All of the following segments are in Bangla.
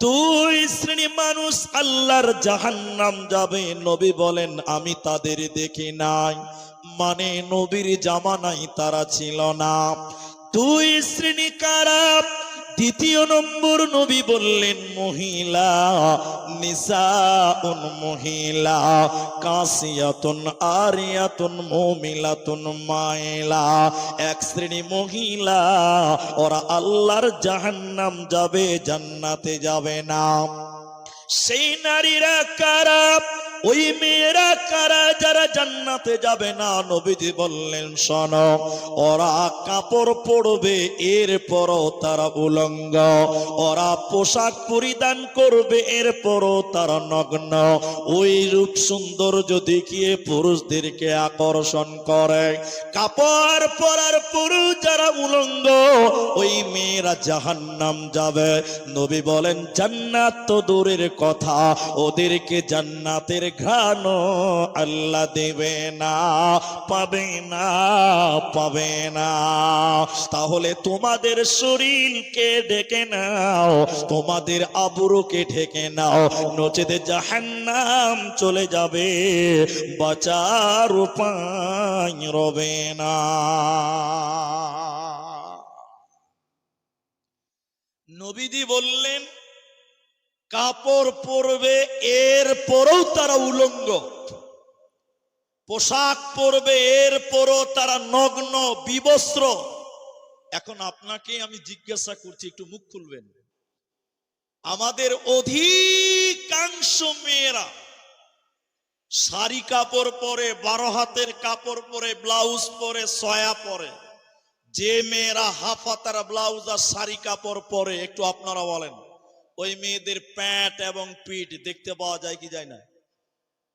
দুই শ্রেণী মানুষ আল্লাহর জাহান্নাম যাবে। নবী বলেন আমি তাদের দেখি নাই, মানে নবীর জামানায় তারা ছিল না। দুই শ্রেণী কারা? দ্বিতীয় নম্বর নবী বললেন মহিলা, নিসাউন, মহিলা, কাসিয়াতুন আরিয়াতুন মুমিলাতুন মাইলা। এক শ্রেণী মহিলা, ওরা আল্লাহর জাহান্নাম যাবে, জান্নাতে যাবে না। সেই নারীরা কারা? ওই মেয়েরা কারা যারা জান্নাতে যাবে না? নবীজি বললেন শোনো, ওরা কাপড় পরবে, এরপরও তারা উলঙ্গ। ওরা পোশাক পরিধান করবে, এরপরও তারা নগ্ন। ওই রূপ সৌন্দর্য দেখিয়ে পুরুষদেরকে আকর্ষণ করে। কাপড় পরার পুরুষ যারা উলঙ্গ, ওই মেয়েরা জাহান্নাম যাবে। নবী বলেন জান্নাত তো দূরের কথা, ওদেরকে জান্নাতের ঘ্রাণ আল্লাহ দেবে না, পাবে না, পাবে না। তাহলে তোমাদের শরীরকে ঢেকে নাও, তোমাদের আবরুকে ঢেকে নাও, নচেতে জাহান্নাম চলে যাবে, বাঁচার উপায় রবে না। নবীজি বললেন কাপড় পরবে, এরপরও তারা উলঙ্গ। পোশাক পরবে, এরপরও তারা নগ্ন, বিবস্ত্র। এখন আপনাকে আমি জিজ্ঞাসা করছি, একটু মুখ খুলবেন। আমাদের অধিকাংশ মেয়েরা শাড়ি কাপড় পরে, 12 হাতের কাপড় পরে, ব্লাউজ পরে, সয়া পরে। যে মেয়েরা হাফ হাতার ব্লাউজ আর শাড়ি কাপড় পরে, একটু আপনারা বলেন, ওই মেয়েদের প্যান্ট এবং পিঠ দেখতে পাওয়া যায় কি যায় না?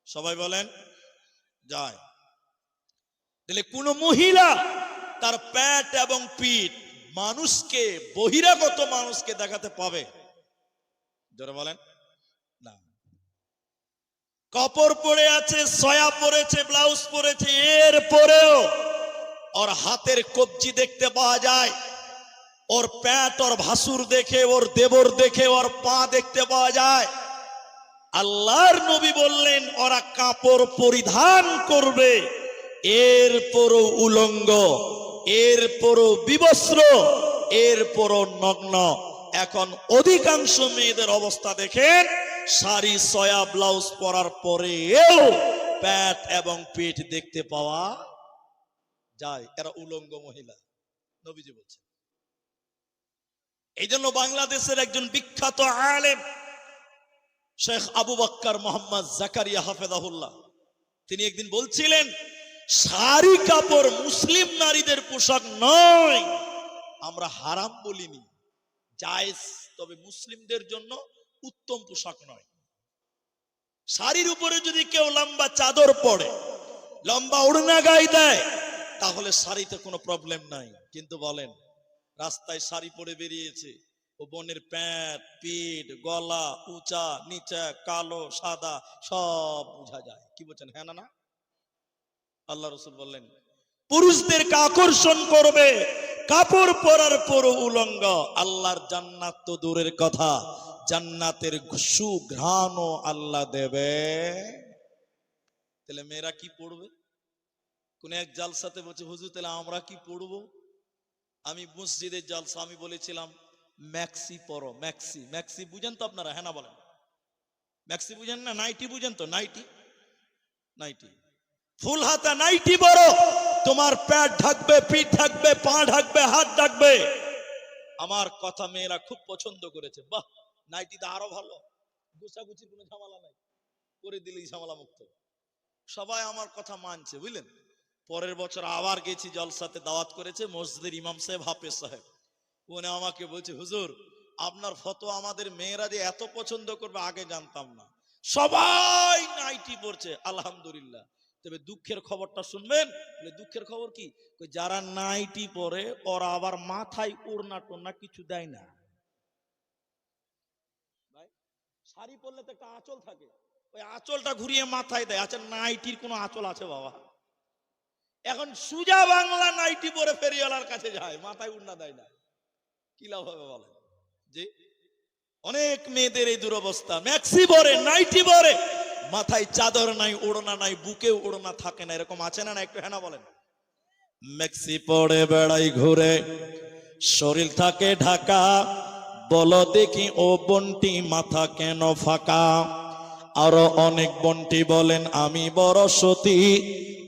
সবাই বলেন যায়। তাহলে কোন মহিলা তার প্যান্ট এবং পিঠ মানুষকে, বহিরাগত মানুষকে দেখাতে পাবে? জোরে বলেন না। কাপড় পরে আছে, সয়া পরেছে, ব্লাউজ পরেছে, এরপরেও ওর হাতের কবজি দেখতে পাওয়া যায়, ওর প্যাট, ওর ভাসুর দেখে, ওর দেবর দেখে, ওর পা দেখতে পাওয়া যায়। আল্লাহর নবী বললেন ওরা কাপড় পরিধান করবে, এরপরও উলঙ্গ, এরপরও বিবস্ত্র, এরপরও নগ্ন। এখন অধিকাংশ মেয়েদের অবস্থা দেখেন, শাড়ি সয়া ব্লাউজ পরার পরেও প্যাট এবং পেট দেখতে পাওয়া যায়, এরা উলঙ্গ মহিলা। নবীজি বলছেন। এই জন্য বাংলাদেশের একজন বিখ্যাত আলেম শেখ আবু বকর মোহাম্মদ জাকারিয়া হাফেজাহুল্লাহ, তিনি একদিন বলছিলেন শাড়ি কাপড় মুসলিম নারীদের পোশাক নয়। আমরা হারাম বলিনি, জায়েজ, তবে মুসলিমদের জন্য উত্তম পোশাক নয়। শাড়ির উপরে যদি কেউ লম্বা চাদর পরে, লম্বা ওড়না গায়ে দেয়, তাহলে শাড়িতে কোনো প্রবলেম নাই। কিন্তু বলেন রাস্তায় শাড়ি পরে বেরিয়েছে, ও বোনের প্যান্ট, পিঠ, গলা, উঁচা নিচা, কালো সাদা সব বোঝা যায়। কি বলছেন? হ্যাঁ না? আল্লাহ রাসূল বললেন পুরুষদেরকে আকর্ষণ করবে কাপড় পরার পর উলঙ্গ। আল্লাহর জান্নাত তো দূরের কথা, জান্নাতের সুঘ্রাণও আল্লাহ দেবে। তাহলে মেয়েরা কি পড়বে? কোন এক জালসাতে বলছে হুজুর তাহলে আমরা কি পড়বো? আমি মসজিদের জালসা, আমি বলেছিলাম ম্যাক্সি পরো। ম্যাক্সি, ম্যাক্সি বুঝেন তো আপনারা? হ্যাঁ না বলেন। ম্যাক্সি বুঝেন না? নাইটি বুঝেন তো? নাইটি, নাইটি, ফুল হাতা নাইটি পরো, তোমার পেট ঢাকবে, পিঠ ঢাকবে, পা ঢাকবে, হাত ঢাকবে। আমার কথা মেয়েরা খুব পছন্দ করেছে। বাহ, নাইটিটা আরো ভালো, গুছাগুছির কোনো ঝামেলা নাই, করে দিলেই ঝামেলা মুক্ত। সবাই আমার কথা মানছে, বুঝলেন। পরের বছর আবার গেছি জলসাতে, দাওয়াত করেছে মসজিদের ইমাম সাহেব, হাফেজ সাহেব। উনি আমাকে বলছে হুজুর আপনার ফতোয়া আমাদের মেয়েরা যে এত পছন্দ করবে আগে জানতাম না, সবাই নাইটি পরছে আলহামদুলিল্লাহ। তবে দুঃখের খবরটা শুনবেন। দুঃখের খবর কি? যারা নাইটি পরে ওরা আবার মাথায় ওড়না টোড়না কিছু দেয় না। ভাই শাড়ি পরলে তো একটা আঁচল থাকে, ওই আঁচলটা ঘুরিয়ে মাথায় দেয়। আচ্ছা নাইটির কোনো আঁচল আছে বাবা? এখন সুজা বাংলা নাইটি পরে ফেরিওয়ালার কাছে যায়, মাথায় উড়না দেয় না, কি লাভ হবে বলেন? জি, অনেক মেয়েদের এই দুরবস্থা, ম্যাক্সি পরে, নাইটি পরে, মাথায় চাদর নাই, ওড়না নাই, বুকে ওড়না থাকে না, এরকম আছে না? একটু হ্যাঁ না বলেন। ম্যাক্সি পরে বেড়াই ঘুরে, শরীর থাকে ঢাকা, বলো দেখি ও বন্টি মাথা কেন ফাঁকা? আরো অনেক বন্টি বলেন আমি বড় সতী,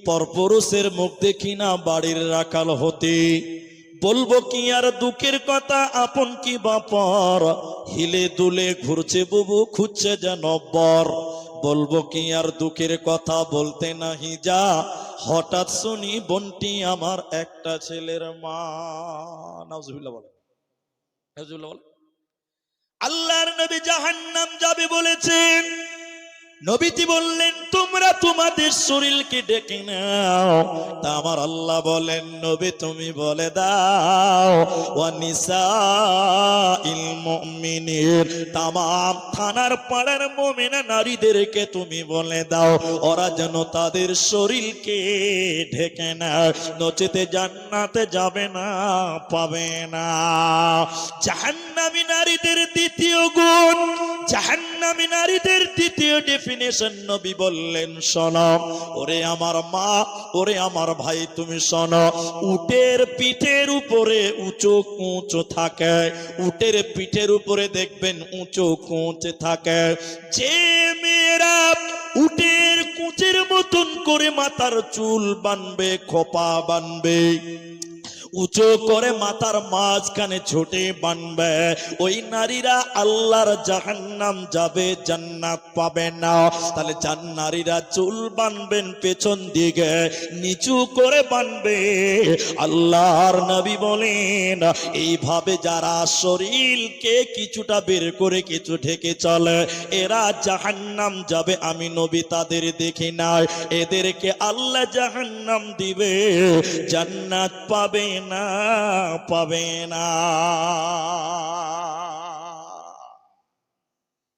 পরপুরুষের মুখ দেখি না বাড়ির রাখাল হতি। বলবো কি আর দুঃখের কথা, আপন কি বাপর, হিলে দুলে ঘুরছে বুবু খুঁজছে যেন বর। বলবো কি আর দুঃখের কথা, বলতে নাহি যা, হঠাৎ শুনি বন্টি আমার একটা ছেলের মা। নাউজুবিল্লাহ বলে, নাউজুবিল্লাহ বলে। আল্লাহর নবী জাহান্নাম যাবে বলেছেন, নবীজি বললেন তোমরা তোমাদের শরীরকে ডেকে নাও। তা আমার আল্লাহ বলেন নবী তুমি বলে দাও, ওয়া নিসাইল মুমিনিন, তামাম থানার পাড়ার মুমিনা নারীদেরকে তুমি বলে দাও ওরা যেন তাদের শরীরকে ঢেকে নেয়, নচেতে জান্নাতে যাবে না, পাবে না। জাহান্নামী নারীদের দ্বিতীয় গুণ, জাহান্নামী নারীদের দ্বিতীয় ডেফিনেশন নবী বললেন শোনো ওরে আমার মা, ওরে আমার ভাই তুমি শোনো, উটের পিঠের উপরে উঁচু কুঁচ থাকে, উটের পিঠের উপরে দেখবেন উঁচু কুঁচ থাকে, যে মেয়েরা উটের কুঁচের মতন করে মাথার চুল বানবে, খোপা বানবে, উঁচু করে মাথার মাঝখানে ছোটে বানবে, ওই নারীরা আল্লাহর জাহান্নাম যাবে, জান্নাত পাবে না। তাহলে নারীরা চুল বানবেন পেছন দিকে, নিচু করে বানবে। আল্লাহর নবী বলেন এইভাবে যারা শরীরকে কিছুটা বের করে কিছু ঢেকে চলে, এরা জাহান্নাম যাবে, আমি নবী তাদের দেখি নাই, এদেরকে আল্লাহ জাহান্নাম দিবে, জান্নাত পাবে না, পাবে না।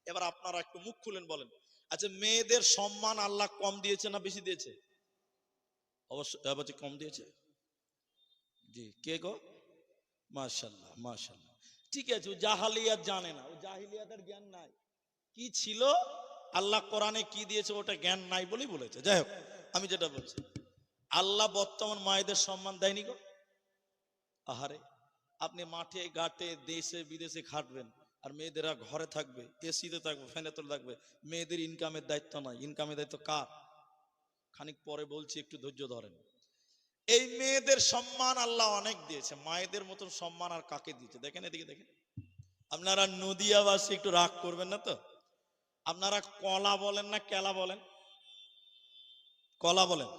এবার আপনারা একটু মুখ খুলেন বলেন, আচ্ছা মেয়েদের সম্মান আল্লাহ কম দিয়েছে না বেশি দিয়েছে? অবশ্যই কম দিয়েছে। জি, কে গো? মাশাআল্লাহ, মাশাআল্লাহ। ঠিক আছে, ও জাহালিয়াত জানে না, ও জাহিলিয়াতের জ্ঞান নাই, কি ছিল আল্লাহ কোরআনে কি দিয়েছে ওটা জ্ঞান নাই বলেই বলেছে। যাই হোক, আমি যেটা বলছি, আল্লাহ বর্তমান মায়েদের সম্মান দেয়নি গো। আহারে, আপনি মাঠে ঘাটে দেশে বিদেশে খাটবেন, আর মেয়েদেরা ঘরে থাকবে, এসিতে থাকবে, ফ্যানে তলে থাকবে, মেয়েদের ইনকামের দায়িত্ব নাই। ইনকামের দায়িত্ব কার? খানিক পরে বলছি, একটু ধৈর্য ধরেন। এই মেয়েদের সম্মান আল্লাহ অনেক দিয়েছে, মায়েদের মতন সম্মান আর কাকে দিয়েছে দেখেন, এদিকে দেখেন। আপনারা নদিয়াবাসী একটু রাগ করবেন না তো? আপনারা কলা বলেন না কেলা বলেন? কলা বলেন,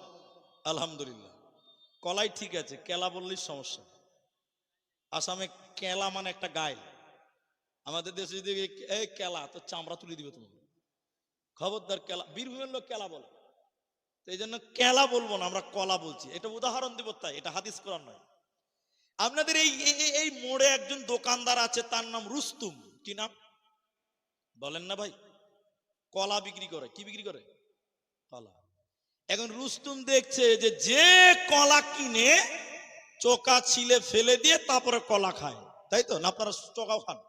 আলহামদুলিল্লাহ, কলাই ঠিক আছে, কেলা বললেই সমস্যা। আসামে কেলা মানে একটা গায়ে, আমাদের দেশে যদি এই কেলা, তো চামড়া তুলে দিবে তোমাকে, খবরদার কেলা। বীরভূমের লোক কেলা বলে, তো এই জন্য কেলা বলবো না, আমরা কলা বলছি। এটা উদাহরণ দিব, তাই এটা হাদিস কোরআন নয়। আপনাদের এই এই মোড়ে একজন দোকানদার আছে, তার নাম রুস্তুম। কি নাম বলেন না ভাই? কলা বিক্রি করে। কি বিক্রি করে? কলা। এখন রুস্তুম দেখছে যে যে কলা কিনে চোকা ছিলে ফেলে দিয়ে তারপরে কলা খায়, তাই তো না? আপনারা চোকাও খান?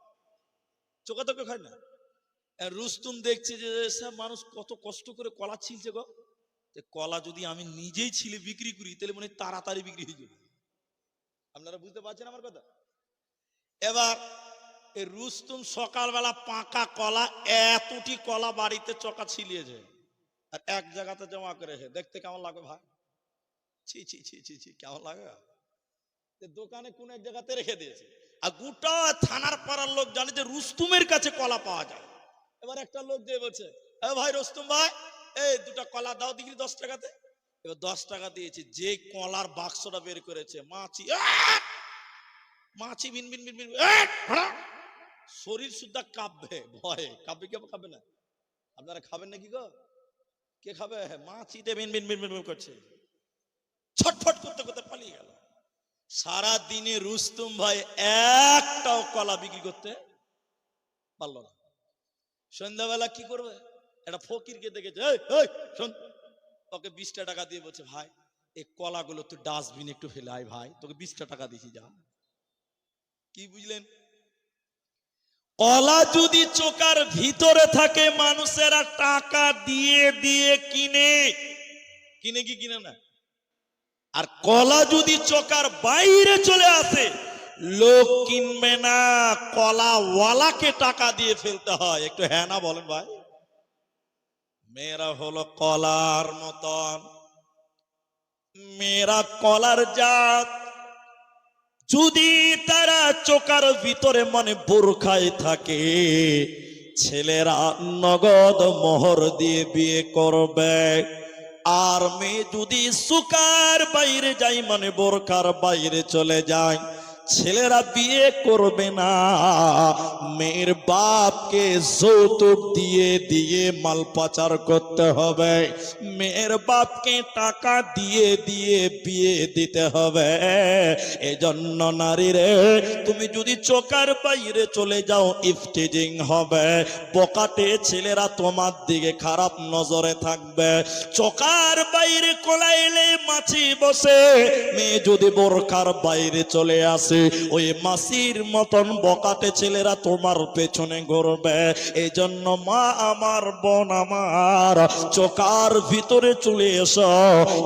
চোকা তো কেউ খায় না। রুস্তুম দেখছে যে সব মানুষ কত কষ্ট করে কলা ছিলছে গো, কলা যদি আমি নিজেই ছিলে বিক্রি করি তাহলে মনে হয় তাড়াতাড়ি বিক্রি হয়ে যাবে। আপনারা বুঝতে পারছেন আমার কথা? এবার এই রুস্তুম সকালবেলা পাকা কলা, এতটি কলা বাড়িতে চোকা ছিলিয়েছে, আর এক জায়গাতে জমা করে রেখে, দেখতে কেমন লাগে ভাই? ছি ছি ছি ছি ছি, কেমন লাগে? দোকানে কোন এক জায়গাতে রেখে দিয়েছে, আর গোটা থানার পাড়ার লোক জানে যে রুস্তুমের কাছে কলা পাওয়া যায়। এবার একটা লোক দিয়ে বলছে, এ ভাই রুস্তুম ভাই, এই দুটা কলা দাও দেখি 10 টাকাতে। এবার 10 টাকা দিয়েছে, যে কলার বাক্সটা বের করেছে, মাছি মাছি বিন বিন বিন বিন, শরীর সুদ্ধা কাঁপবে, ভয়ে কাঁপবে। কে কাঁপবে না? আপনারা খাবেন নাকি গো? কে খাবে? মাছিতে বিন বিন বিন বিন করছে, ছটফট করতে করতে পালিয়ে গেল। সারা দিনে রুস্তুম ভাই একটাও কলা বিক্রি করতে পারলো না। সন্ধ্যাবেলা কি করবে? একটা ফকিরকে দেখেছে, এই শোন, ওকে 20টা টাকা দিয়ে বলছে, ভাই এই কলাগুলো তুই ডাস্টবিন একটু ফেলে আয় ভাই, তোকে 20টা টাকা দিয়েছি, যা। কি বুঝলেন? কলা যদি চোকার ভিতরে থাকে মানুষেরা টাকা দিয়ে দিয়ে কিনে, কিনে কি কিনে না? আর কলা যদি চোকার বাইরে চলে আসে লোক কিনবে না, কলাওয়ালাকে টাকা দিয়ে ফেলতে হয়। একটু হ্যাঁ না বলেন ভাই। মেয়েরা হলো কলার মতন, মেয়েরা কলার জাত। যদি তারা চোকার ভিতরে মানে বোরখায় থাকে, ছেলেরা নগদ মোহর দিয়ে বিয়ে করবে। আর মেয়ে যদি চোকার বাইরে যায় মানে বোরখার বাইরে চলে যায়, ছেলেরা বিয়ে করবে না। মেয়ের বাপকে যৌতুক দিয়ে দিয়ে মাল পাচার করতে হবে, মেয়ের বাপকে টাকা দিয়ে দিয়ে বিয়ে দিতে হবে। এজন্য নারীরে, তুমি যদি চোকার বাইরে চলে যাও ইফতিজিং হবে, বকাটে ছেলেরা তোমার দিকে খারাপ নজরে থাকবে। চোকার বাইরে কোলাইলে মাছি বসে, মেয়ে যদি বোরখার বাইরে চলে আসে ওই মাসির মতন বকাটে ছেলেরা তোমার পেছনে ঘুরবে। এই জন্য মা আমার, বোন আমার, চোকার ভিতরে চলে এসো,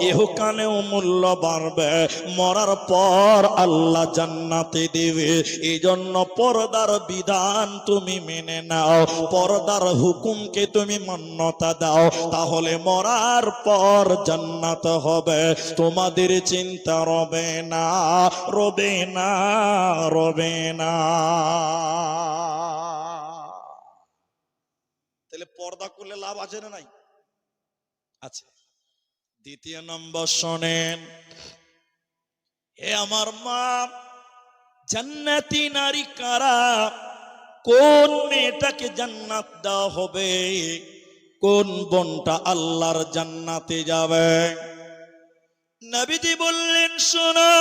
ইহকানেও মূল্য বাড়বে, মরার পর আল্লাহ জান্নাতে দেবে। এই জন্য পর্দার বিধান তুমি মেনে নাও, পর্দার হুকুমকে তুমি মান্যতা দাও, তাহলে মরার পর জান্নাত হবে, তোমাদের চিন্তা রবে না, রবে না, রবে না। তাহলে পর্দা করলে লাভ আছে না নাই? আছে। দ্বিতীয় নম্বর শোনেন, হে আমার মা, জান্নাতি নারী কারা? কোন মেয়েটাকে জান্নাত দেওয়া হবে? কোন বোনটা আল্লাহর জান্নাতে যাবে? নবীজি বললেন, শোনো,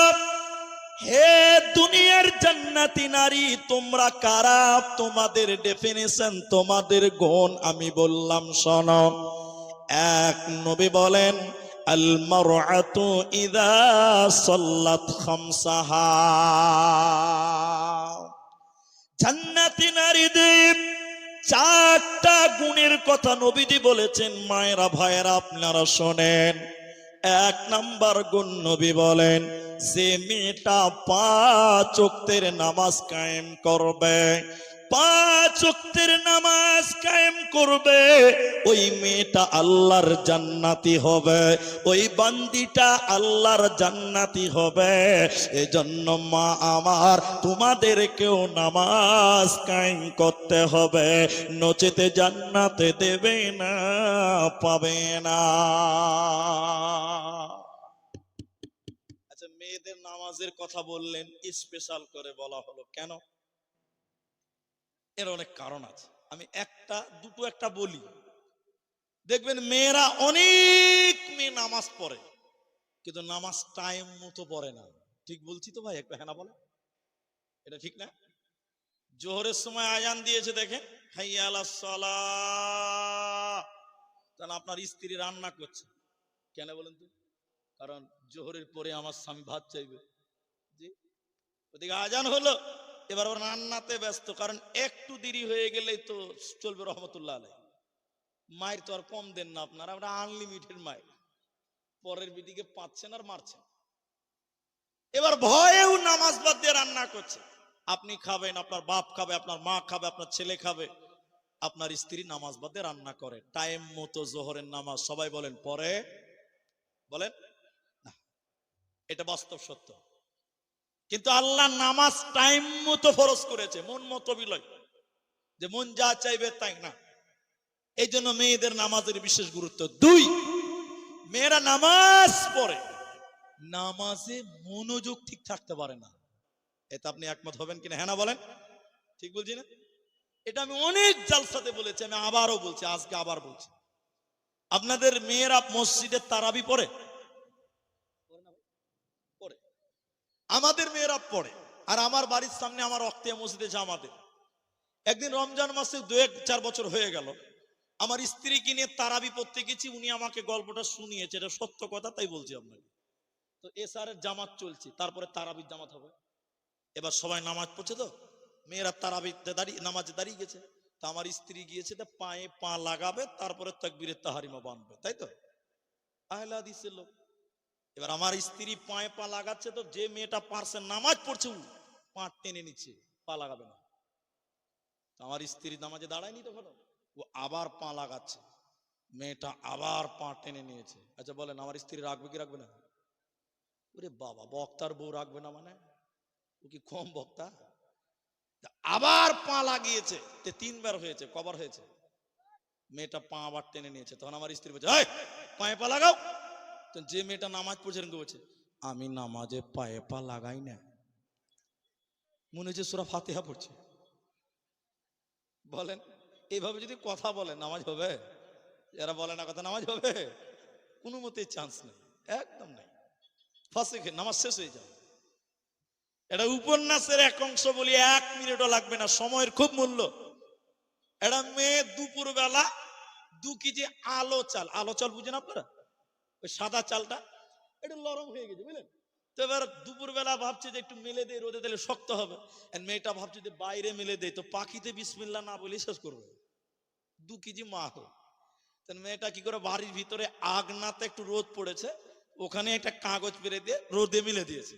হে দুনিয়ার জান্নাতি নারী, তোমরা কারা? তোমাদের ডেফিনিশন, তোমাদের গুণ আমি বললাম, শোনো। এক, নবী বলেন, আল মারআতু ইযা সাল্লাত খামসাহা। জান্নাতি নারীদের চারটা গুণের কথা নবীজি বলেছেন। মায়েরা, ভাইয়েরা, আপনারা শোনেন। এক নাম্বার গুণ নবী বলেন, যে মেয়েটা 5 ওয়াক্তের নামাজ কায়েম করবে, 5 ওয়াক্তের নামাজ কায়েম করবে, ওই মেয়েটা আল্লাহর জান্নাতি হবে, ওই বান্দিটা আল্লাহর জান্নাতি হবে। এজন্য মা আমার, তোমাদেরকেও নামাজ কায়েম করতে হবে, নচেতে জান্নাতে দেবে না, পাবে না। আচ্ছা, মেয়েদের নামাজের কথা বললেন, স্পেশাল করে বলা হলো কেন? এর অনেক কারণ আছে, আমি দুটো একটা বলি। দেখবেন মেয়েরা, অনেক মেয়ে নামাজ পড়ে কিন্তু নামাজ টাইম মতো পড়ে না। ঠিক বলছি তো ভাই? একটু হ্যাঁ না বলে, এটা ঠিক না? জোহরের সময় আজান দিয়েছে, দেখেন, হাইয়া আলাস সালাহ, তাহলে আপনার স্ত্রী রান্না করছে, কেন বলেন তো? কারণ জোহরের পরে আমার স্বামী ভাত চাইবে। জি, ওদিকে আজান হলো, এবার ওর রান্নাতে ব্যস্ত, কারণ একটু দেরি হয়ে গেলেই তো চলবে রহমতুল্লাহ আলাই। মায়ের তো আর কম দেন না আপনারা, আমরা আনলিমিটেড মায়ের, পরের বিটিকে পাচ্ছেন আর মারছেন। এবার ভয়েও নামাজ বাদ দিয়ে রান্না করছে। আপনি খাবেন, আপনার বাপ খাবে, আপনার মা খাবে, আপনার ছেলে খাবে, আপনার স্ত্রী নামাজ বাদ দিয়ে রান্না করে। টাইম মতো জোহরের নামাজ সবাই বলেন পরে, বলেন না, এটা বাস্তব সত্য। কিন্তু আল্লাহ নামাজ টাইম মতো ফরজ করেছে, মন মতো বিলয়, যে মন যা চাইবে তাই না। এই জন্য মেয়েদের নামাজের বিশেষ গুরুত্ব। 2, মেয়েরা নামাজ পড়ে, নামাজে মনোযোগ ঠিক থাকতে পারে না। এতে আপনি একমত হবেন কিনা? হ্যাঁ না বলেন? ঠিক বলছি না? এটা আমি অনেক জালসাতে বলেছি, আমি আবারও বলছি, আজকে আবার বলছি। আপনাদের মেয়েরা মসজিদে তারাবি পড়ে? পড়ে। আমাদের মেয়েরা পড়ে। আর আমার বাড়ির সামনে আমার অক্তিয়া মসজিদে জামাতে, একদিন রমজান মাসে 2-4 বছর হয়ে গেল, আমার স্ত্রীকে নিয়ে তারাবি পড়তে গেছি, উনি আমাকে গল্পটা শুনিয়েছে, এটা সত্য কথা, তাই বলছি আপনাকে। তো এসারের জামাত চলছে, তারপরে তারাবির জামাত হবে। এবার সবাই নামাজ পড়ছে, তো মেয়েরা তারাবিতে দাঁড়িয়ে নামাজে দাঁড়িয়ে গেছে, তা আমার স্ত্রী গিয়েছে তা পায়ে পা লাগাবে, তারপরে তাকবীরের তাহারিমা বাঁধবে, তাই তো আহলে হাদিসের লোক। এবার আমার স্ত্রী পায়ে পা লাগাচ্ছে, তো যে মেয়েটা পারছে নামাজ পড়ছে ও পা টেনে নিচ্ছে, পা লাগাবে না। আমার স্ত্রী নামাজে দাঁড়ায়নি তখন, ও আবার পা লাগাচ্ছে, মেয়েটা আবার পা টেনে নিয়েছে। আচ্ছা বলেন আমার স্ত্রী রাখবে কি রাখবে না? ওরে বাবা, বক্তার বউ রাখবে না মানে ও কি কম বক্তা? আবার পা লাগিয়েছে, তিনবার হয়েছে, কবার হয়েছে, মেয়েটা পা আবার টেনে নিয়েছে। তখন আমার স্ত্রী বলছে এই পায়ে পা লাগাও। তো যে মেয়েটা নামাজ পড়ছে বলছে আমি নামাজে পায়ে পা লাগাই না, মনে হচ্ছে সূরা ফাতিহা পড়ছে। বলেন এইভাবে যদি কথা বলে নামাজ হবে? যারা বলে না কথা নামাজ হবে? কোনো মতে চান্স নেই, একদম নেই, ফাঁসে নামাজ শেষ হয়ে যাবে। এটা উপন্যাসের এক অংশ বলি, 1 মিনিটও লাগবে না, সময়ের খুব মূল্য। এটা মেয়ে দুপুর বেলা 2 কেজি আলো চাল, আলো চাল বুঝেন আপনারা, ওই সাদা চালটা একটু নরম হয়ে গেছে বুঝলেন, তো এবার দুপুর বেলা ভাবছে যে একটু মেলে দেয়, রোদে দিলে শক্ত হবে। আর মেয়েটা ভাবছে যে বাইরে মেলে দেয় তো পাখিতে বিসমিল্লাহ না বলে শেষ করবে। 2 কেজি মাল, মেয়েটা কি করে বাড়ির ভিতরে আগনাতে একটু রোদ পড়েছে, ওখানে একটা কাগজ পেরে দিয়ে রোদে মিলে দিয়েছে।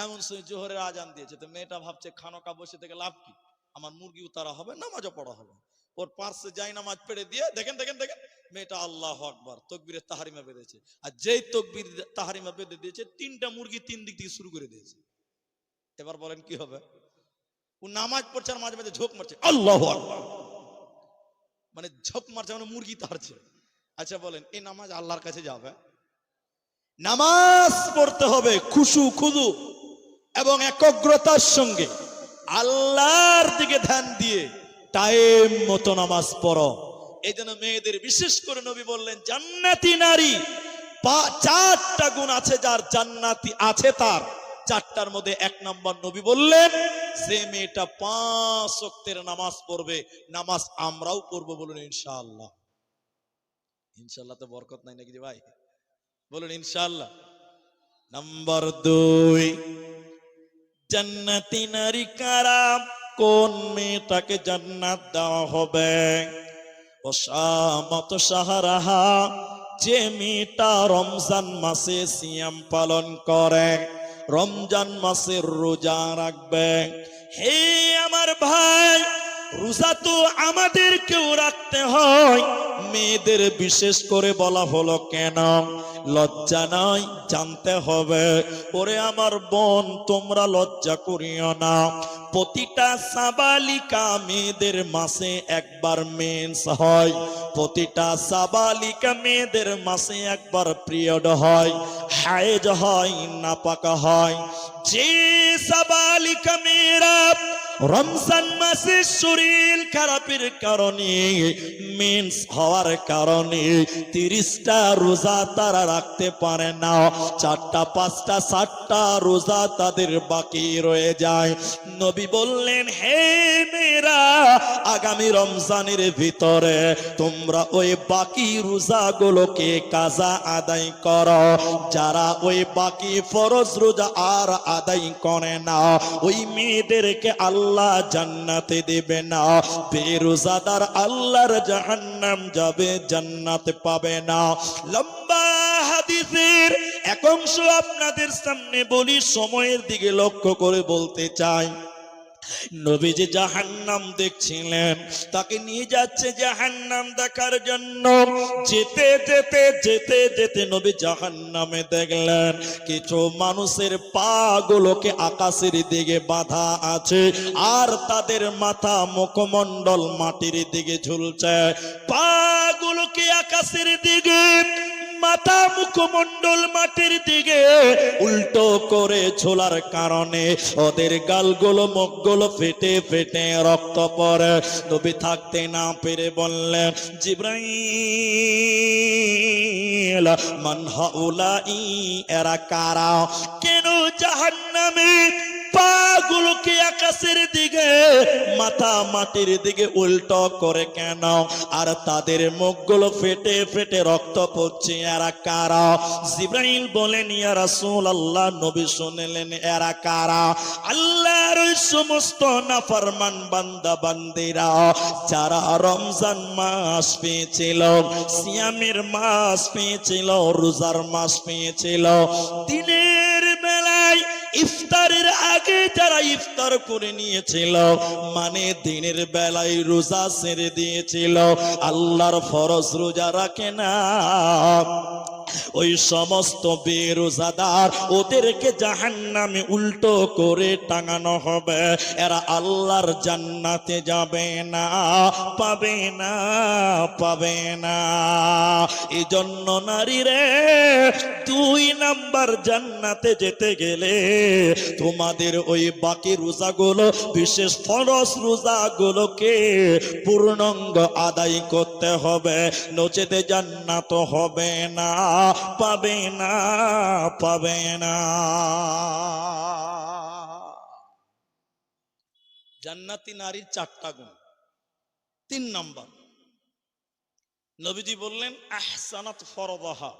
এমন সময় জোহরের আজান দিয়েছে, তো মেয়েটা ভাবছে খানকা বসে থেকে লাভ কি, আমার মুরগি উতারা হবে, নামাজও পড়া হবে। ওর পার্শ্বে যাই নামাজ পেড়ে দিয়ে দেখেন দেখেন দেখেন মেয়েটা আল্লাহু আকবার তাকবীরের তাহরিমা বেঁধেছে। আর যেই তাকবীর তাহরিমা বেঁধে দিয়েছে, 3টা মুরগি 3 দিক থেকে শুরু করে দিয়েছে। এবার বলেন কি হবে? ও নামাজ পড়ছে আর মাঝে মাঝে ঝোঁক মারছে আল্লাহু আকবার, মানে ঝোঁক মারছে মানে মুরগি তাড়ছে। আচ্ছা বলেন এই নামাজ আল্লাহর কাছে যাবে? নামাজ পড়তে হবে খুশু খুদু এবং একাগ্রতার সঙ্গে, আল্লাহর দিকে ধ্যান দিয়ে টাইম মতো নামাজ পড়ো। এই জন্য মেয়েদের বিশেষ করে নবী বললেন জান্নাতি নারী 4টা গুণ আছে, যার জান্নাতি আছে তার 4টার মধ্যে 1 নম্বর নবী বললেন যে মেয়েটা 5 ওয়াক্তের নামাজ পড়বে। নামাজ আমরাও পড়বো, বলুন ইনশাআল্লাহ। ইনশাআল্লাহ তো বরকত নাই নাকি ভাই, বলুন ইনশাআল্লাহ। নাম্বার 2, জান্নাতি নারী কারা? কোন মেয়েটাকে জান্নাত দেওয়া হবে? ওসামাত শাহরাহা, যে মেয়েটা রমজান মাসে সিয়াম পালন করে, রমজান মাসের রোজা রাখবে। হে আমার ভাই, রোজা তো আমাদেরকেও রাখতে হয়, মেয়েদের বিশেষ করে বলা হলো কেন? লজ্জা নাই, জানতে হবে। ওরে আমার বোন, তোমরা লজ্জা করিও না। প্রতিটা সাবালিকা মেয়েদের মাসে একবার মেন্স হয়, প্রতিটা সাবালিকা মেয়েদের মাসে একবার পিরিয়ড হয়, হায়েজ হয়, নাপাকা হয়। যে সাবালিকা মেয়েরা রমজান মাসে শরীর খারাপের কারণে, মেন্স হওয়ার কারণে 30টা রোজা তারা রাখতে পারে না, 4টা 5টা 7টা রোজা তাদের বাকি রয়ে যায়। নবী বললেন হে মেয়েরা, আগামী রমজানের ভিতরে তোমরা ওই বাকি রোজাগুলোকে কাজা আদায় করো। যারা ওই বাকি ফরজ রোজা আর আদায় করে না, ওই মেয়েদেরকে আল্লাহ জান্নাতে দেবে না। বেরোজাদার আল্লাহর জাহান্নাম যাবে, জান্নাতে পাবে না। লম্বা হাদিসের এক অংশ আপনাদের সামনে বলি, সময়ের দিকে লক্ষ্য করে বলতে চাই। নবীজি জাহান্নাম দেখছিলেন, তাকে নিয়ে যাচ্ছে জাহান্নাম দেখার জন্য। যেতে যেতে যেতে যেতে নবী জাহান্নামে দেখলেন কিছু মানুষের পা গুলোকে আকাশের দিকে বাঁধা আছে, আর তাদের মাথা মুখমণ্ডল মাটির দিকে ঝুলছে। পা গুলোকে আকাশের দিকে, মাথা মুখমণ্ডল মাটির দিকে উল্টো করে ঝোলার কারণে ওদের গালগুলো মুখগুলো ফেটে ফেটে রক্ত পড়ে। নবী থাকতে না পেরে বললেন জিবরাইল মান হাউলাই, এরা কারা? কেন জাহান্নামে পা গুলোকে আকাশের দিকে মাথা মাটির দিকে উল্টো করে কেন? আর তাদের মুখগুলো ফেটে ফেটে রক্ত পড়ছে, এরা কারা? জিবরাইল বলেন ইয়া রাসূলুল্লাহ, নবী শুনলেন এরা কারা? আল্লাহর ওই সমস্ত নাফরমান বান্দা বান্দিরা যারা রমজান মাস পেয়েছিল, সিয়ামের মাস পেয়েছিল, রোজার মাস পেয়েছিল, দিনের বেলায় ইফতারের আগে যারা ইফতার করে নিয়েছিল, মানে দিনের বেলায় রোজা ছেড়ে দিয়েছিল, আল্লাহর ফরজ রোজা রাখে না, ওই সমস্ত বেরোজাদার ওদেরকে জাহান্নামে উল্টো করে টাঙানো হবে। এরা আল্লাহর জান্নাতে যাবে না, পাবে না, পাবে না। এই জন্য নারীরে 2 নাম্বার জান্নাতে যেতে গেলে তোমাদের ওই বাকি রোজাগুলো, বিশেষ ফরজ রোজাগুলোকে পূর্ণাঙ্গ আদায় করতে হবে, নচেতে জান্নাত হবে না, পাবে না, পাবে না। জান্নাতি নারীর 4টা গুণ। 3 নাম্বার, নবীজি বললেন আহসানাত ফরদাহা।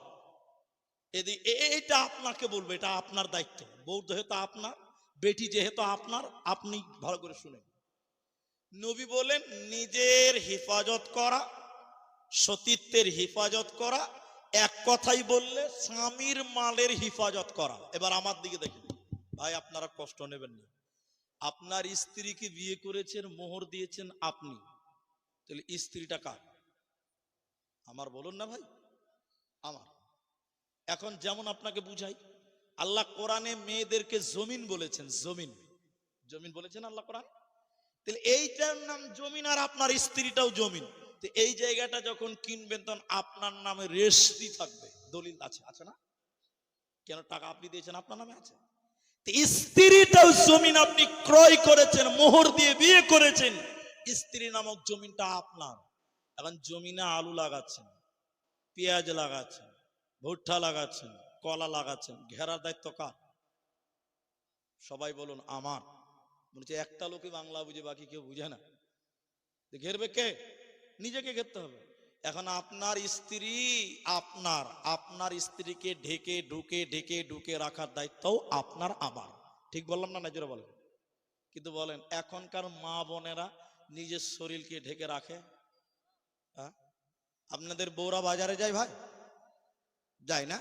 এটা আপনাকে বলবো, এটা আপনার দায়িত্ব। বউ যেহেতু আপনার, বেটি যেহেতু আপনার, আপনি ভালো করে শুনেন। নবী বলেন নিজের হেফাজত করা, সতীত্বের হেফাজত করা, এক কথাই বললে স্বামীর মালের হেফাজত করা। এবার আমার দিকে দেখেন ভাই, আপনারা কষ্ট নেবেন না। আপনার স্ত্রীকে বিয়ে করেছেন, মোহর দিয়েছেন আপনি, তাহলে স্ত্রীটা কার? আমার, বলুন না ভাই, আমার। এখন যেমন আপনাকে বুঝাই, আল্লাহ কোরআনে মেয়েদেরকে জমিন বলেছেন, জমিন, জমিন বলেছেন আল্লাহ কোরআন। তাহলে এইটার নাম জমিন, আর আপনার স্ত্রীটাও জমিন। তো এই জায়গাটা যখন কিনবেন তখন আপনার নামে রেজিস্ট্রি থাকবে, দলিল আছে, আছে না? কেন? টাকা আপনি দিয়েছেন, আপনার নামে আছে। স্ত্রীটাও জমিন, আপনি ক্রয় করেছেন, মোহর দিয়ে বিয়ে করেছেন, স্ত্রী নামক জমিনটা আপনার। এখন জমিনে আলু লাগাচ্ছেন, পেঁয়াজ লাগাচ্ছেন, ভুট্টা লাগাচ্ছেন, কলা লাগাচ্ছেন, ঘেরার দায়িত্ব কার? সবাই বলুন আমার। বলছে একটা লোকই বাংলা বুঝে, বাকি কেউ বুঝে না। ঘেরবে কে? নিজেকে ঘেরতে হবে। এখন আপনার স্ত্রী, আপনার স্ত্রীকে ঢেকে ঢুকে রাখার দায়িত্বও আপনার, আমার। ঠিক বললাম না? জোরে বলেন। কিন্তু বলেন এখনকার মা বোনেরা নিজের শরীরকে ঢেকে রাখে? আপনাদের বউরা বাজারে যায় ভাই? যায় না?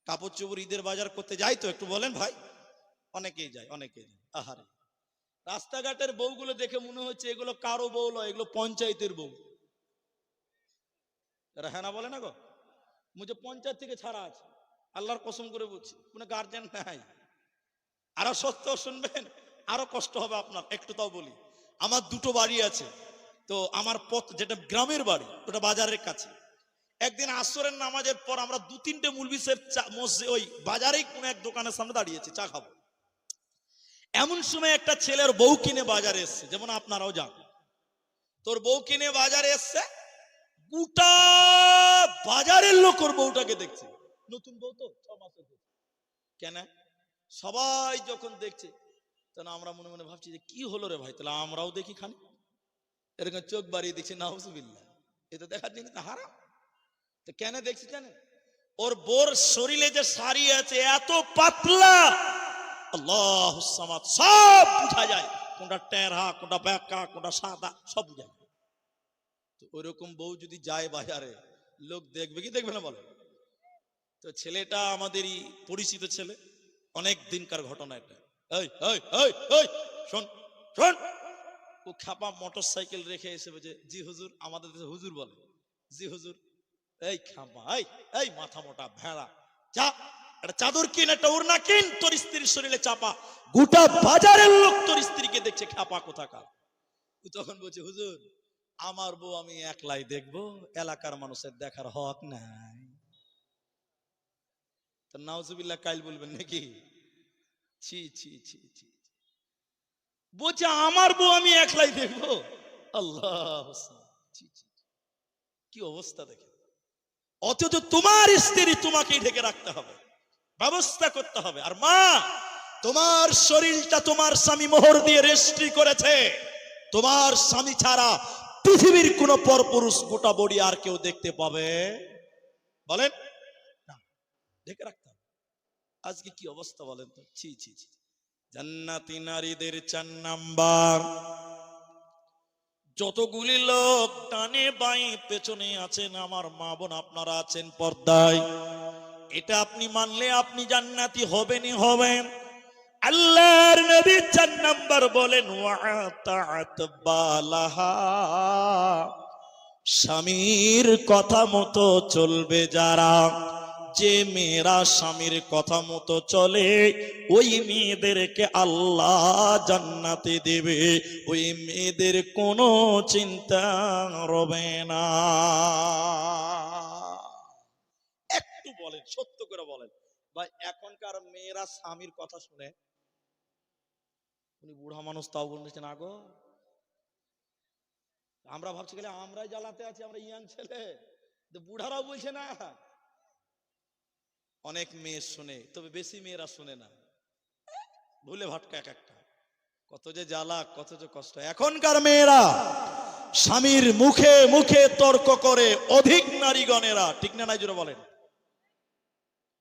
কাপড় চোপড় ঈদের বাজার করতে যায় তো? একটু বলেন ভাই। অনেকেই যায়, অনেকেই যায়। আহারে, রাস্তাঘাটের বউগুলো দেখে মনে হচ্ছে এগুলো কারো বউ নয়, এগুলো পঞ্চায়েতের বউ। হ্যাঁ না বলে না গো? মুঝে পঞ্চায়েত থেকে ছাড়া আছে, আল্লাহর কসম করে বলছি, কোনো গার্জেন নাই। আরো সত্য শুনবেন, আরো কষ্ট হবে আপনার। একটু তাও বলি, আমার 2টো বাড়ি আছে। তো আমার পথ যেটা গ্রামের বাড়ি, ওটা বাজারের কাছে। একদিন আসরের নামাজের পর আমরা 2-3টে মুলবি সাহেব ওই বাজারেই কোন এক দোকানের সামনে দাঁড়িয়েছি, চা খাবো। এমন সময় একটা ছেলের বউ কিনে বাজারে এসছে, যেমন আপনারাও যান। তোর বউ কিনে বাজারে এসছে, গোটা বাজারের লোক ওর বউটাকে দেখছে। নতুন বউ তো, 6 মাসের বউ। কেন? সবাই যখন দেখছে, তখন আমরা মনে মনে ভাবছি যে কি হলো রে ভাই, তাহলে আমরাও দেখি খানি। এরকম চোখ বাড়িয়ে দেখছি, নাউজুবিল্লাহ, এটা দেখার জিনিস না, হারাম। তো কেন দেখছি জানেন? ওর বোর শরীরে যে শাড়ি আছে এত পাতলা, আল্লাহুস সামাদ, সব বুঝা যায়, কোনটা টেরা, কোনটা বেঁকা, কোনটা সাদা, সব বুঝা যায়। তো ওইরকম বউ যদি যায় বাজারে, লোক দেখবে কি দেখবে না বলে? তো ছেলেটা আমাদেরই পরিচিত ছেলে, অনেক দিনকার ঘটনা এটা। এই এই এই এই শোন শোন, ও খাপা মোটর সাইকেল রেখে এসে বলছে, জি হুজুর। আমাদের দেশে হুজুর বলে, জি হুজুর। এই খাপা, এই মাথা মোটা ভেড়া, যা একটা চাদর কিন, একটা ওড়না কিন, তোর স্ত্রীর শরীরে চাপা। গোটা বাজারের লোক তোর স্ত্রীকে দেখছে, খাপা কোথাকার। তখন বলছে, হুজুর আমার বউ আমি একলাই দেখবো, এলাকার মানুষের দেখার হক নাই। তো নাউজুবিল্লাহ কাইল বলবেন নাকি? ছি ছি ছি ছি। বলছে আমার বউ আমি একলাই দেখবো, আল্লাহ, কি অবস্থা দেখে। অথচ তোমার স্ত্রী তোমাকেই ঢেকে রাখতে হবে, ব্যবস্থা করতে হবে। আর মা, তোমার শরীরটা তোমার স্বামী মোহর দিয়ে রেজিস্ট্রি করেছে। তোমার স্বামী ছাড়া পৃথিবীর কোন পরপুরুষ গোটা বডি আর কেউ দেখতে পাবে বলেন না, দেখে রাখতে হবে। আজকে কি অবস্থা বলেন তো, ছি ছি ছি। জান্নাতি নারীদের 4 নাম্বার, যতগুলি লোক ডানে বাঁয়ে পেছনে আছেন, আমার মা বোন আপনারা আছেন পর্দায়, এটা আপনি মানলে আপনি জান্নাতি হবেনই হবেন। আল্লাহর নবী 4 নাম্বার বলেন ওয়াতাআত বালাহা, স্বামীর কথা মতো চলবে যারা, যে মেয়েরা স্বামীর কথা মতো চলে ওই মেয়েদেরকে আল্লাহ জান্নাতে দেবে, ওই মেয়েদের কোনো চিন্তা রবে না। একটু বলেন, সত্য করে বলেন ভাই, এখনকার মেয়েরা স্বামীর কথা শুনে? উনি বুড়া মানুষ তাও বলছেন আগো, আমরা ভাবছি গেলে আমরাই জ্বালাতে আছি, আমরা ইয়াং ছেলে, বুড়ারাও বলছে না। অনেক মেয়ে শুনে, তবে বেশি মেয়েরা শুনে না, ভুলে ভাটকা এক একটা, কত যে জ্বালা, কত যে কষ্ট। এখনকার মেয়েরা স্বামীর মুখে মুখে তর্ক করে অধিক নারীগণেরা, ঠিক না নাই জোরে বলেন,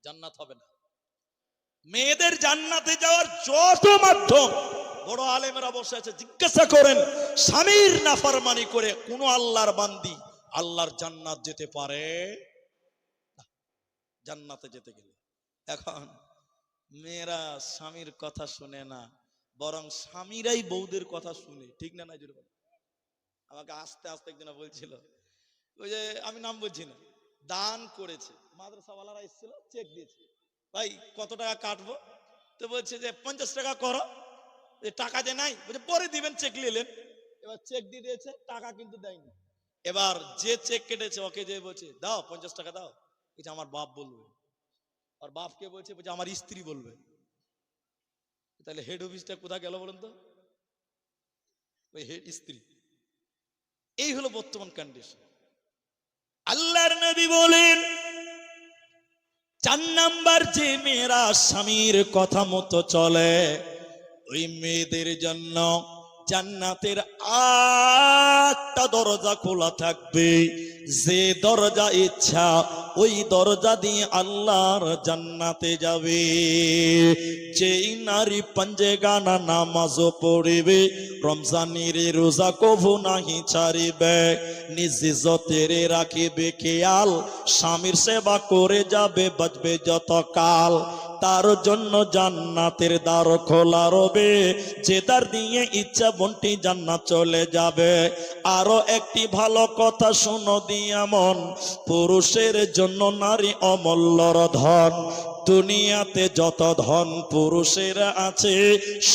জান্নাত হবে না। মেয়েদের জান্নাতে যাওয়ার যত মাধ্যম, বড় আলেমেরা বসে আছে, জিজ্ঞাসা করেন স্বামীর নাফরমানি করে কোন আল্লাহর বান্দি আল্লাহর জান্নাত যেতে পারে? জান্নাতে যেতে গেলে এখন মেয়েরা স্বামীর কথা শুনে না, বরং স্বামীরাই বউদের কথা শুনে, ঠিক না নাই জোরে বলেন। আমাকে আস্তে আস্তে একজন বলছিল, ওই যে আমি নাম বলছি না, দান করেছে, মাদ্রাসাওয়ালারা এসেছিল, চেক দিয়েছে, ভাই কত টাকা কাটবো, তো বলছে যে 50 টাকা করো, টাকা যে নাই, বলছে পরে দিবেন, চেক নিলেন। এবার চেক দিয়ে দিয়েছে, টাকা কিন্তু দেয়নি। এবার যে চেক কেটেছে ওকে যে বলছে দাও 50 টাকা দাও, বলছে আমার বাপ বলবে, আর বাপকে বলছে আমার স্ত্রী বলবে। তাহলে হেড অফিসটা কোথায় গেল বলেন তো? ওই হেড স্ত্রী। এই হলো বর্তমান কন্ডিশন। আল্লাহর নবী বলেন 4 নাম্বার, যে মেয়েরা স্বামীর কথা মতো চলে ওই মেয়েদের জন্য জান্নাতের 8টা দরজা খোলা থাকবে। যে দরজা ইচ্ছা ওই দরজা দিয়ে আল্লাহর জান্নাতে যাবে। যেই নারী পাঞ্জেগানা নামাজও পড়িবে, রমজানের রোজা কভু নাহি ছাড়িবে, নিজ ইজ্জতেরে রাখিবে খেয়াল, স্বামীর সেবা করে যাবে বাঁচবে যত কাল, তার জন্য জান্নাতের দ্বার খোলা রবে। যে দ্বার দিয়ে ইচ্ছা বন্টি জান্নাত চলে যাবে। আরো একটি ভালো কথা শোনো দিয়া মন, পুরুষের জন্য নারী অমূল্যর ধন। দুনিয়াতে যত ধন পুরুষের আছে,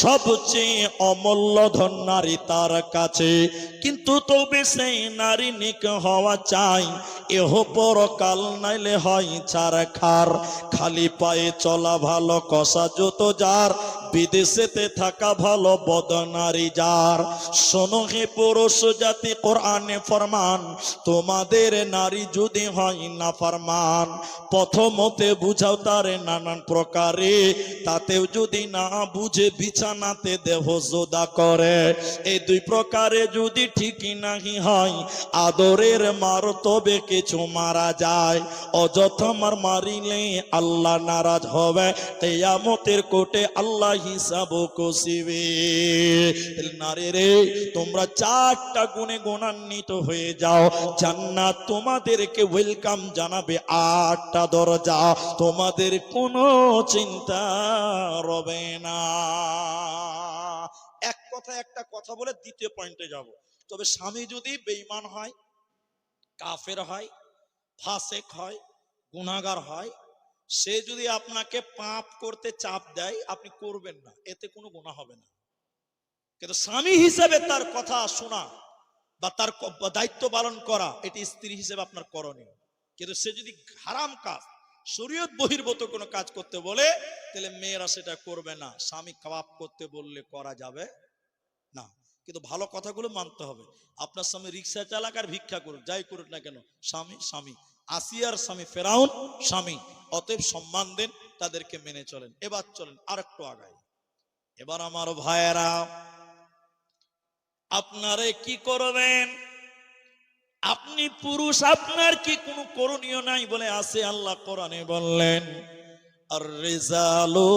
সবচেয়ে অমূল্য ধন নারী তার কাছে। কিন্তু তবে সেই নারী নিক হওয়া চাই, এহ পরকাল নাইলে হয় ছারখার। খালি পায়ে চলা ভালো, কষা যত যার, বিদেশেতে থাকা ভালো বদনারী যার। শোনো হে পুরুষ জাতি, কোরআনে ফরমান, তোমাদের নারী যদি হয় না ফরমান, প্রথমতে বুঝাও তারে নানান প্রকারে, তাতেও যদি না বুঝে বিছানাতে দেহ জোদা করে। এই 2 প্রকারে যদি ঠিকই নাহি হয়, আদরের মার তবে কিছু মারা যায়। অযথা মারিলে আল্লাহ নারাজ হবে, কিয়ামতের কোর্টে আল্লাহ হিসাব কষিবে। নারী রে, তোমরা 4টা গুণে গুণান্বিত হয়ে যাও, জান্নাত তোমাদেরকে ওয়েলকাম জানাবে। 8টা দরজা, তোমাদের কোনো চিন্তা রবে না। এক কথা একটা কথা বলে দ্বিতীয় পয়েন্টে যাব। তবে স্বামী যদি বেঈমান হয়, কাফের হয়, ফাসেক হয়, গুনাহগার হয়, সে যদি আপনাকে পাপ করতে চাপ দেয়, আপনি করবেন না, এতে কোনো গুনাহ হবে না। কিন্তু স্বামী হিসেবে তার কথা শোনা বা তার দায়িত্ব পালন করা, এটি স্ত্রী হিসেবে আপনার করণীয়। কিন্তু সে যদি হারাম কাজ, শরীয়ত বহির্ভূত কোনো কাজ করতে বলে, তাহলে মেয়েরা সেটা করবে না। স্বামী কাবাব করতে বললে করা যাবে না। কিন্তু ভালো কথাগুলো মানতে হবে। আপনার স্বামী রিক্সা চালাক আর ভিক্ষা করুক, যাই করুক না কেন, স্বামী স্বামী। আসিয়ার স্বামী ফেরাউন স্বামী, অতএব সম্মান দেন, তাদেরকে মেনে চলেন। এবার চলেন আর একটু আগায়। এবার আমার ভাইয়েরা, আপনারে কি করবেন? আপনি পুরুষ, আপনার কি কোনো করণীয় নাই? বলে আছে। আল্লাহ কোরআনে বললেন, আর রিজালু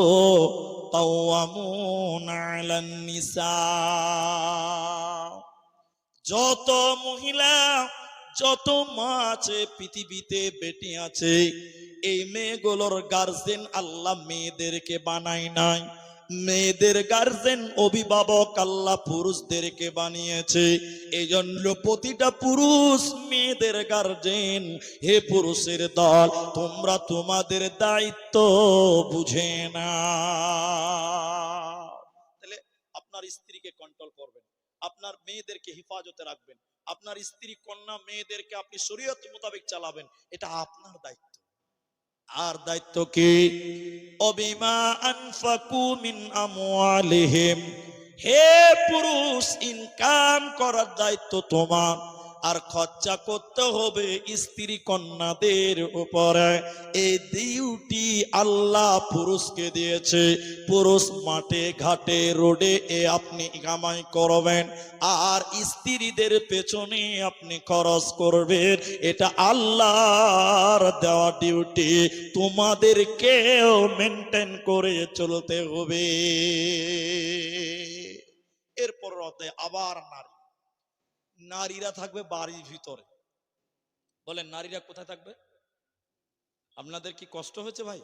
কাওয়ামুনা আলান নিসা। যত মহিলা, যত মা আছে পৃথিবীতে, বেটি আছে, এই মেয়েগুলোর গার্জেন আল্লাহ মেয়েদেরকে বানায় নাই। মেয়েদের গার্জেন, অভিভাবক আল্লাহ পুরুষদেরকে বানিয়েছে। এই জন্য প্রতিটা পুরুষ মেয়েদের গার্জেন। হে পুরুষের দল, তোমরা তোমাদের দায়িত্ব বুঝে না। তাহলে আপনার স্ত্রীকে কন্ট্রোল করবেন, আপনার মেয়েদেরকে হেফাজতে রাখবেন, আপনার স্ত্রী কন্যা মেয়েদেরকে আপনি শরীয়ত মোতাবেক চালাবেন, এটা আপনার দায়িত্ব। আর দায়িত্ব কি? অবিমা আনফাকু মিন আমওয়ালিহিম। হে পুরুষ, ইনকাম করার দায়িত্ব তোমার, আর খরচা করতে হবে স্ত্রী কন্যাদের উপরে। এই ডিউটি আল্লাহ পুরুষকে দিয়েছে। পুরুষ মাঠে ঘাটে রোডে আপনি কামাই করবেন, আর স্ত্রীদের পেছনে আপনি খরচ করবেন। এটা আল্লাহর দেওয়া ডিউটি, তোমাদেরকেও মেনটেন করে চলতে হবে। এরপর আবার নারীরা থাকবে বাড়ির ভিতরে। বলেন, নারীরা কোথায় থাকবে? আপনাদের কি কষ্ট হচ্ছে ভাই?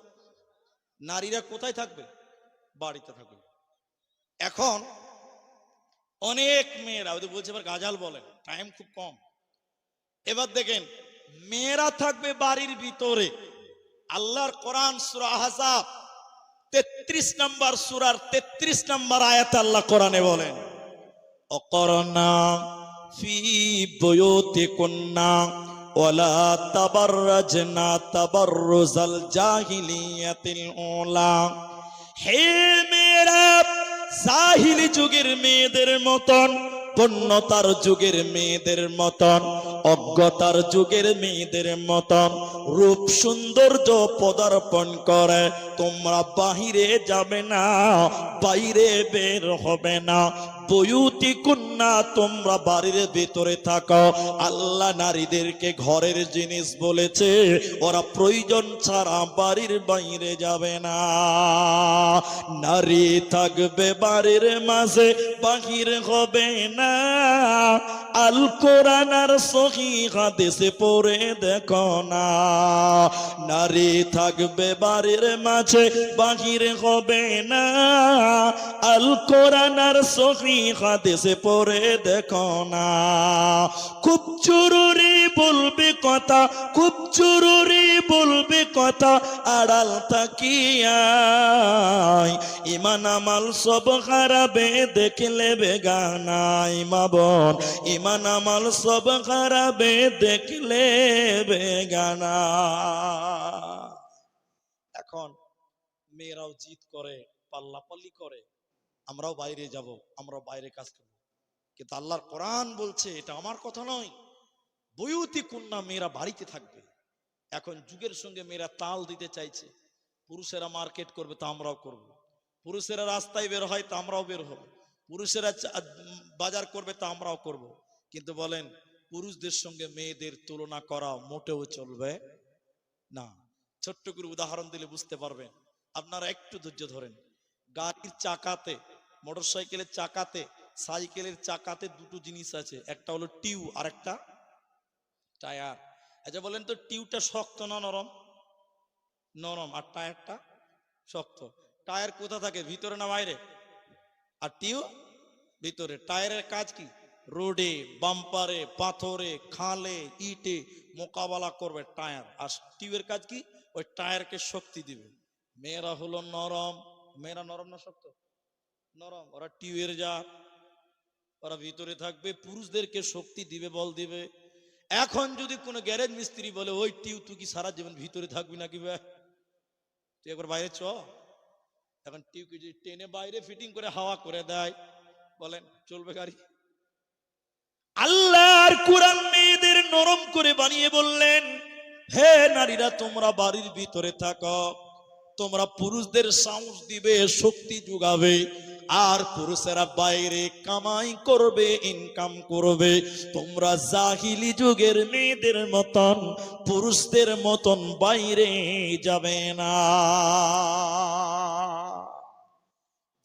নারীরা কোথায় থাকবে? বাড়িতে থাকবে। এখন অনেক মেয়েরা, বলছে এবার গাজাল বলেন, টাইম খুব কম। এবার দেখেন, মেয়েরা থাকবে বাড়ির ভিতরে। আল্লাহর কোরআন সূরা আহজাব 33 নম্বর সূরার 33 নম্বর আয়াত আল্লাহ কোরআনে বলেন, অকরনা ফি বুয়ুতিকুন্না ওয়ালা তাবাররাজনা তাবাররুজাল জাহিলিয়াতিল উলা। হে মেয়েরা, জাহিলি যুগের মেয়েদের মতন, পূর্ণতার যুগের মেয়েদের মতন, অজ্ঞতার যুগের মেয়েদের মতন রূপ সৌন্দর্য পদার্পণ করে তোমরা বাহিরে যাবে না, বাইরে বের হবে না। বুয়ুতি কুন্না, তোমরা বাড়ির ভিতরে থাকো। আল্লাহ নারীদেরকে ঘরের জিনিস বলেছে, ওরা প্রয়োজন ছাড়া বাড়ির বাইরে যাবে না। নারী থাকবে বাড়ির মাঝে, বাহির হবে না। আল কোরআন আর সহিহ হাদিসে পড়ে দেখো না। নারী থাকবে বাড়ির মাঝে, বাহির হবে না। আল কোরআন আর সহিহ হাদিসে পড়ে দেখো না। খুব জরুরি বলবে কথা, খুব জরুরি বলবে কথা, আড়াল তাকিয়ায় ইমান আমাল সব হারাবে দেখলে বেগানাই। মা বোন, ইমান আমাল সব হারাবে দেখলে বেগানা। এখন মেয়েরাও জিদ করে, পাল্লাপাল্লি করে, আমরাও বাইরে যাব, আমরাও বাইরে কাজ করব। কিন্তু আল্লাহর কোরআন বলছে এটা আমার কথা নয়, বুয়ুতি কুন্না, মেয়েরা বাড়িতে থাকবে। এখন যুগের সঙ্গে মেয়েরা তাল দিতে চাইছে। পুরুষেরা মার্কেট করবে তা আমরাও করব, পুরুষেরা রাস্তায় বের হয় তা আমরাও বের হব, পুরুষেরা বাজার করবে তা আমরাও করব। কিন্তু বলেন, পুরুষদের সঙ্গে মেয়েদের তুলনা করা মোটেও চলবে না। ছোট্ট করে উদাহরণ দিলে বুঝতে পারবেন। আপনারা একটু ধৈর্য ধরেন। গাড়ির চাকাতে, মোটরসাইকেলের চাকাতে, সাইকেলের চাকাতে দুটো জিনিস আছে, একটা হলো টিউ আর একটা টায়ার। আচ্ছা বলেন তো, টিউটা শক্ত না নরম? নরম। আর টায়ারটা শক্ত। টায়ার কোথা থাকে, ভিতরে না বাইরে? আর টিউ ভিতরে। টায়ারের কাজ কি? রোডে, বাম্পারে, পাথরে, খালে, ইটে মোকাবেলা করবে টায়ার। আর টিউয়ের কাজ কি? ওই টায়ারকে শক্তি দিবে। মেয়েরা হলো নরম। মেয়েরা নরম না শক্ত? নরম। ওরা টিউয়ের যা, ওরা ভিতরে থাকবে, পুরুষদেরকে শক্তি দিবে, বল দিবে। এখন যদি কোনো গ্যারেজ মিস্ত্রি বলে, ওই টিউ তুই কি সারা জীবন ভিতরে থাকবি নাকি, তুই একবার বাইরে চ। এখন টিউকে যদি টেনে বাইরে ফিটিং করে হাওয়া করে দেয়, বলেন চলবে গাড়ি? আল্লাহর কোরআন মেয়েদের নরম করে বানিয়ে বললেন, হে নারীরা, তোমরা বাড়ির ভিতরে থাকো, তোমরা পুরুষদের সাহস দিবে, শক্তি যোগাবে। আর পুরুষেরা বাইরে কামাই করবে, ইনকাম করবে। তোমরা জাহিলি যুগের মেয়েদের মতন, পুরুষদের মতন বাইরে যাবে না।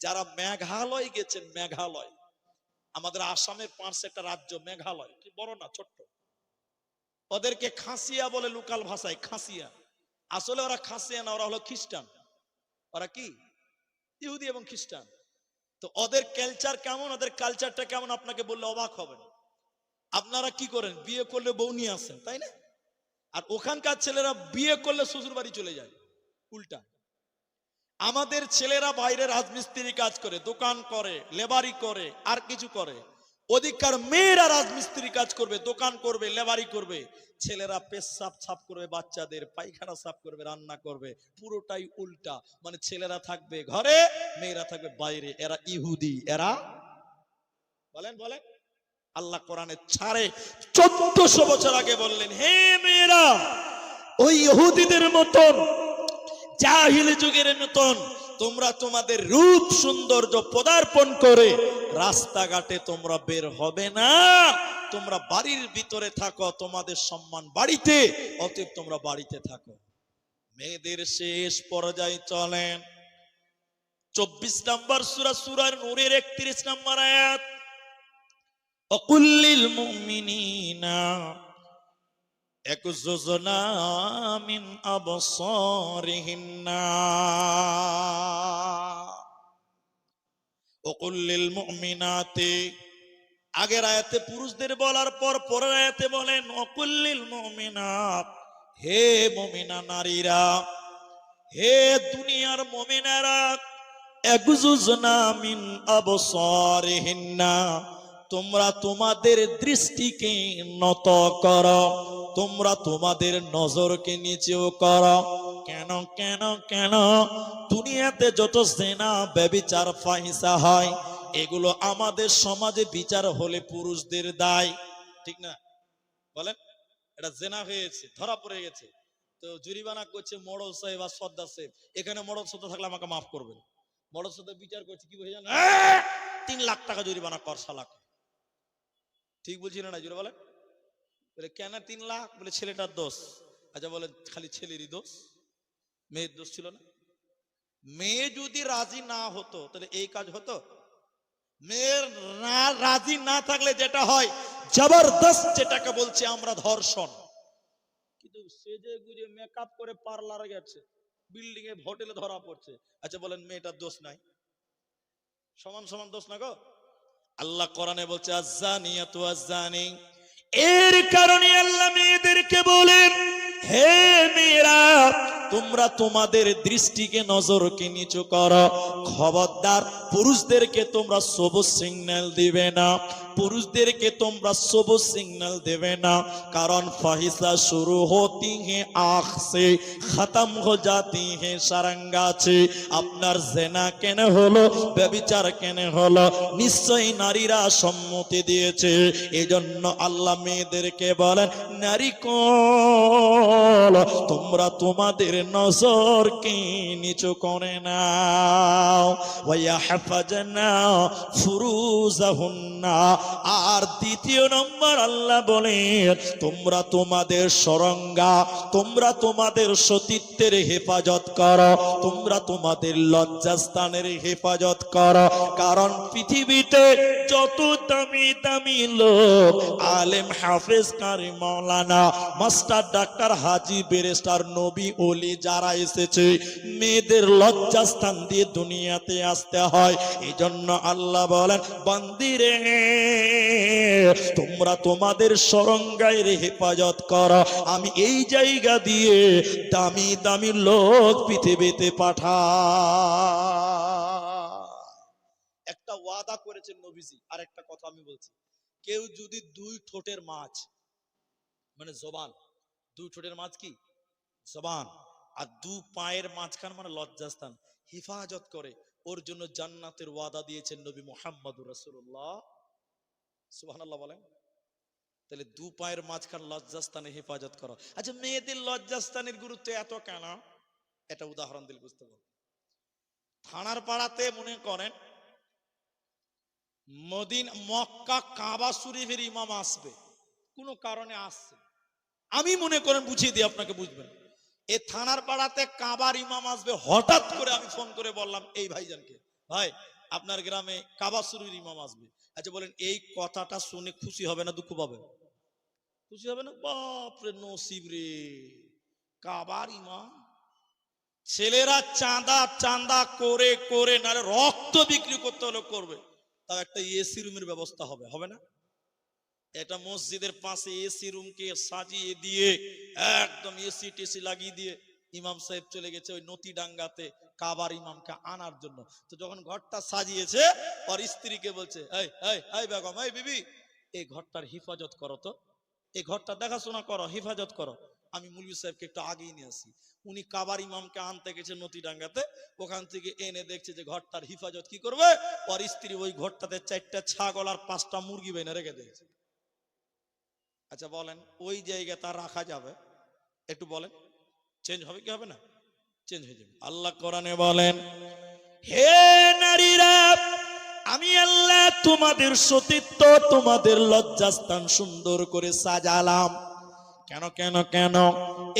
যারা মেঘালয় গেছেন, মেঘালয় আমাদের আসামের পাশে একটা রাজ্য, মেঘালয় কি বড় না ছোট্ট, ওদেরকে খাসিয়া বলে লোকাল ভাষায়, খাসিয়া। আসলে ওরা খাসিয়া না, ওরা হলো খ্রিস্টান। ওরা কি ইহুদি এবং খ্রিস্টান। তো ওদের কালচার কেমন, ওদের কালচারটা কেমন আপনাকে বললে অবাক হবেন। আপনারা কি করেন, বিয়ে করলে বউ নিয়ে আসেন, তাই না? আর ওখানকার ছেলেরা বিয়ে করলে শ্বশুর বাড়ি চলে যায়, উল্টা। আমাদের ছেলেরা বাইরে রাজমিস্ত্রি কাজ করে, দোকান করে, লেবারি করে, আর কিছু করে। ওদিককার মেয়েরা রাজমিস্ত্রি কাজ করবে, দোকান করবে, লেবারি করবে। ছেলেরা পেশাব সাফ করবে, বাচ্চাদের পায়খানা সাফ করবে, রান্না করবে। পুরোটাই উল্টা। মানে ছেলেরা থাকবে ঘরে, মেয়েরা থাকবে বাইরে। এরা ইহুদি। এরা বলেন বলেন, আল্লাহ কোরআনে 1400 বছর আগে বললেন, হে মেয়েরা, ওই ইহুদিদের মতন, জাহিলি যুগের মতন তোমরা তোমাদের রূপ সৌন্দর্য পদার্পণ করে রাস্তাঘাটে তোমরা বের হবে না। তোমরা বাড়ির ভিতরে থাকো, তোমাদের সম্মান বাড়িতে, অতএব তোমরা বাড়িতে থাকো। মেয়েদের শেষ পর্যায়ে চলেন 24 নম্বর সূরা, সূরা নূরের 31 নম্বর আয়াত। অকুল্লিল মুমিনিনা ইয়াকুযুনা মিন আবসারিহিন্না ওকুল্লিল মুমিনাতি। আগের আয়াতে পুরুষদের বলার পর পরের আয়াতে বলেন ওকুল্লিল মুমিনাত, হে মুমিনা নারীরা, হে দুনিয়ার মুমিনারা, ইয়াকুযুনা মিন আবসারিহিন্না, তোমরা তোমাদের দৃষ্টিকে নত করো, তোমরা তোমাদের নজরকে নিচেও করো। কেন কেন কেন? দুনিয়াতে যত জিনা, ব্যভিচার, ফাহিশা হয়, এগুলো আমাদের সমাজে বিচার হলে পুরুষদের দায়, ঠিক না? বলেন, এটা জিনা হয়েছে, ধরা পড়ে গেছে, তো জরিমানা করছে মোড়ল সাহেব আর সর্দার সাহেব। এখানে মোড়ল সর্দার থাকলে আমাকে মাফ করবেন। মোড়ল সর্দার বিচার করছে, কি বলে জানেন? 3 লাখ টাকা জরিমানা কর শালাকে। ঠিক বলছি না জোরে বলেন? বলে কেন 3 লাখ? বলে ছেলেটার দোষ। আচ্ছা বলেন, খালি ছেলেরই দোষ? মেয়ের দোষ ছিল না? মেয়ে যদি রাজি না হতো তাহলে এই কাজ হতো? মেয়ের না রাজি না থাকলে যেটা হয় জবরদস্ত, যেটাকে বলছি আমরা ধর্ষণ। কিন্তু সেজে গুজে মেকআপ করে পার্লারে গেছে, বিল্ডিং এ হোটেলে ধরা পড়ছে। আচ্ছা বলেন, মেয়েটার দোষ নাই? সমান সমান দোষ না গো? আল্লাহ কোরআনে বলছে আয-যানিয়াতু ওয়াজ-যানি। এর কারণে আল্লাহ মেয়েদেরকে বলেন, হে মেয়েরা, তোমরা তোমাদের দৃষ্টিকে, নজরকে নিচু করো। খবরদার, পুরুষদেরকে তোমরা সবুজ সিগন্যাল দিবে না, পুরুষদেরকে তোমরা সবুজ সিগন্যাল দেবে না। কারণ ফাহিশা শুরু হতি হে আখ সে, খতম হো জাতি হে সারাঙ্গাছে। আপনার জেনা কেন হলো, ব্যভিচার কেন হলো? নিশ্চয়ই নারীরা সম্মতি দিয়েছে। এজন্য আল্লাহ মেয়েদেরকে বলেন, নারীকল, তোমরা তোমাদের নজরকে নিচু করে নাও। ওয়াহফাজনা ফুরুজাহুন্না। আর দ্বিতীয় নম্বর আল্লাহ বলেন, তোমরা তোমাদের সরঙ্গা, তোমরা তোমাদের সতীত্বের হেফাজত করো, তোমরা তোমাদের লজ্জাস্থানের হেফাজত করো। কারণ পৃথিবীতে যত দামি দামি লোক, আলেম, হাফেজ, কারি, মাওলানা, মাস্টার, ডাক্তার, হাজি, ব্যারিস্টার, নবী, ওলি যারা এসেছে, মেয়েদের লজ্জাস্থান দিয়ে দুনিয়াতে আসতে হয়। এই জন্য আল্লাহ বলেন, বান্দিরে, তোমরা তোমাদের সরঙ্গায়ের হেফাজত করো। আমি এই জায়গা দিয়ে দামি দামি লোক পৃথিবীতে পাঠা। একটা ওয়াদা করেছেন নবীজি। আর একটা কথা আমি বলছি, কেউ যদি 2 ঠোঁটের মাছ, মানে জবান, 2 ঠোঁটের মাছ কি? জবান, আর 2 পায়ের মাঝখান মানে লজ্জাস্থান হেফাজত করে, ওর জন্য জান্নাতের ওয়াদা দিয়েছেন নবী মুহাম্মদুর রাসূলুল্লাহ। সুবহানাল্লাহ বলেন। তাহলে 2 পায়ের মাঝখান লজ্জাস্থানে হেফাজত করো। আচ্ছা, মেয়েদের লজ্জাস্থানের গুরুত্ব এত কেন? এটা উদাহরণ দিলে বুঝতে পারবেন। থানার পাড়াতে মনে করেন মক্কা কাবা শরীফের ইমাম আসবে, কোন কারণে আসছে, আমি মনে করেন বুঝিয়ে দিই আপনাকে, বুঝবেন। এই থানার পাড়াতে কাবার ইমাম আসবে, হঠাৎ করে আমি ফোন করে বললাম এই ভাইজানকে, ভাই আপনার গ্রামে কাবা শরীফের ইমাম আসবে। আচ্ছা বলেন, এই কথাটা শুনে খুশি হবে না দুঃখ পাবে? খুশি হবে না? বাপরে নসিব রে, কাবার ইমাম। ছেলেরা চাঁদা চাঁদা করে করে নারে রক্ত বিক্রি করতে হলে করবে, তাও একটা এসি রুমের ব্যবস্থা হবে, হবে না? এটা মসজিদের পাশে এসি রুমকে সাজিয়ে দিয়ে একদম এসি টেসি লাগিয়ে দিয়ে ইমাম সাহেব চলে গেছে ওই নতিডাঙ্গাতে কাবার ইমামকে আনার জন্য। তো যখন ঘরটা সাজিয়েছে, ওর স্ত্রীকে বলছে, এই এই এই বেগম, এই বিবি, এই ঘরটার হিফাজত করো তো, এই ঘরটা দেখাশোনা করো, হিফাজত করো, আমি মুলবি সাহেবকে একটু আগেই নিয়ে আসি। উনি কাবার ইমামকে আনতে গেছে নতিডাঙ্গাতে, ওখান থেকে এনে দেখছে যে ঘরটার হিফাজত কি করবে, ওর স্ত্রী ওই ঘরটাতে 4টা ছাগল আর 5টা মুরগি বেনে রেখে দিয়েছে। আচ্ছা বলেন, ওই জায়গা তার রাখা যাবে? একটু বলেন, চেঞ্জ হবে কি হবে না? চেঞ্জ হয়ে যাবে। আল্লাহ কোরআনে বলেন, হে নারীরা, আমি আল্লাহ তোমাদের সতীত্ব, তোমাদের লজ্জাস্থান সুন্দর করে সাজালাম। কেন কেন কেন?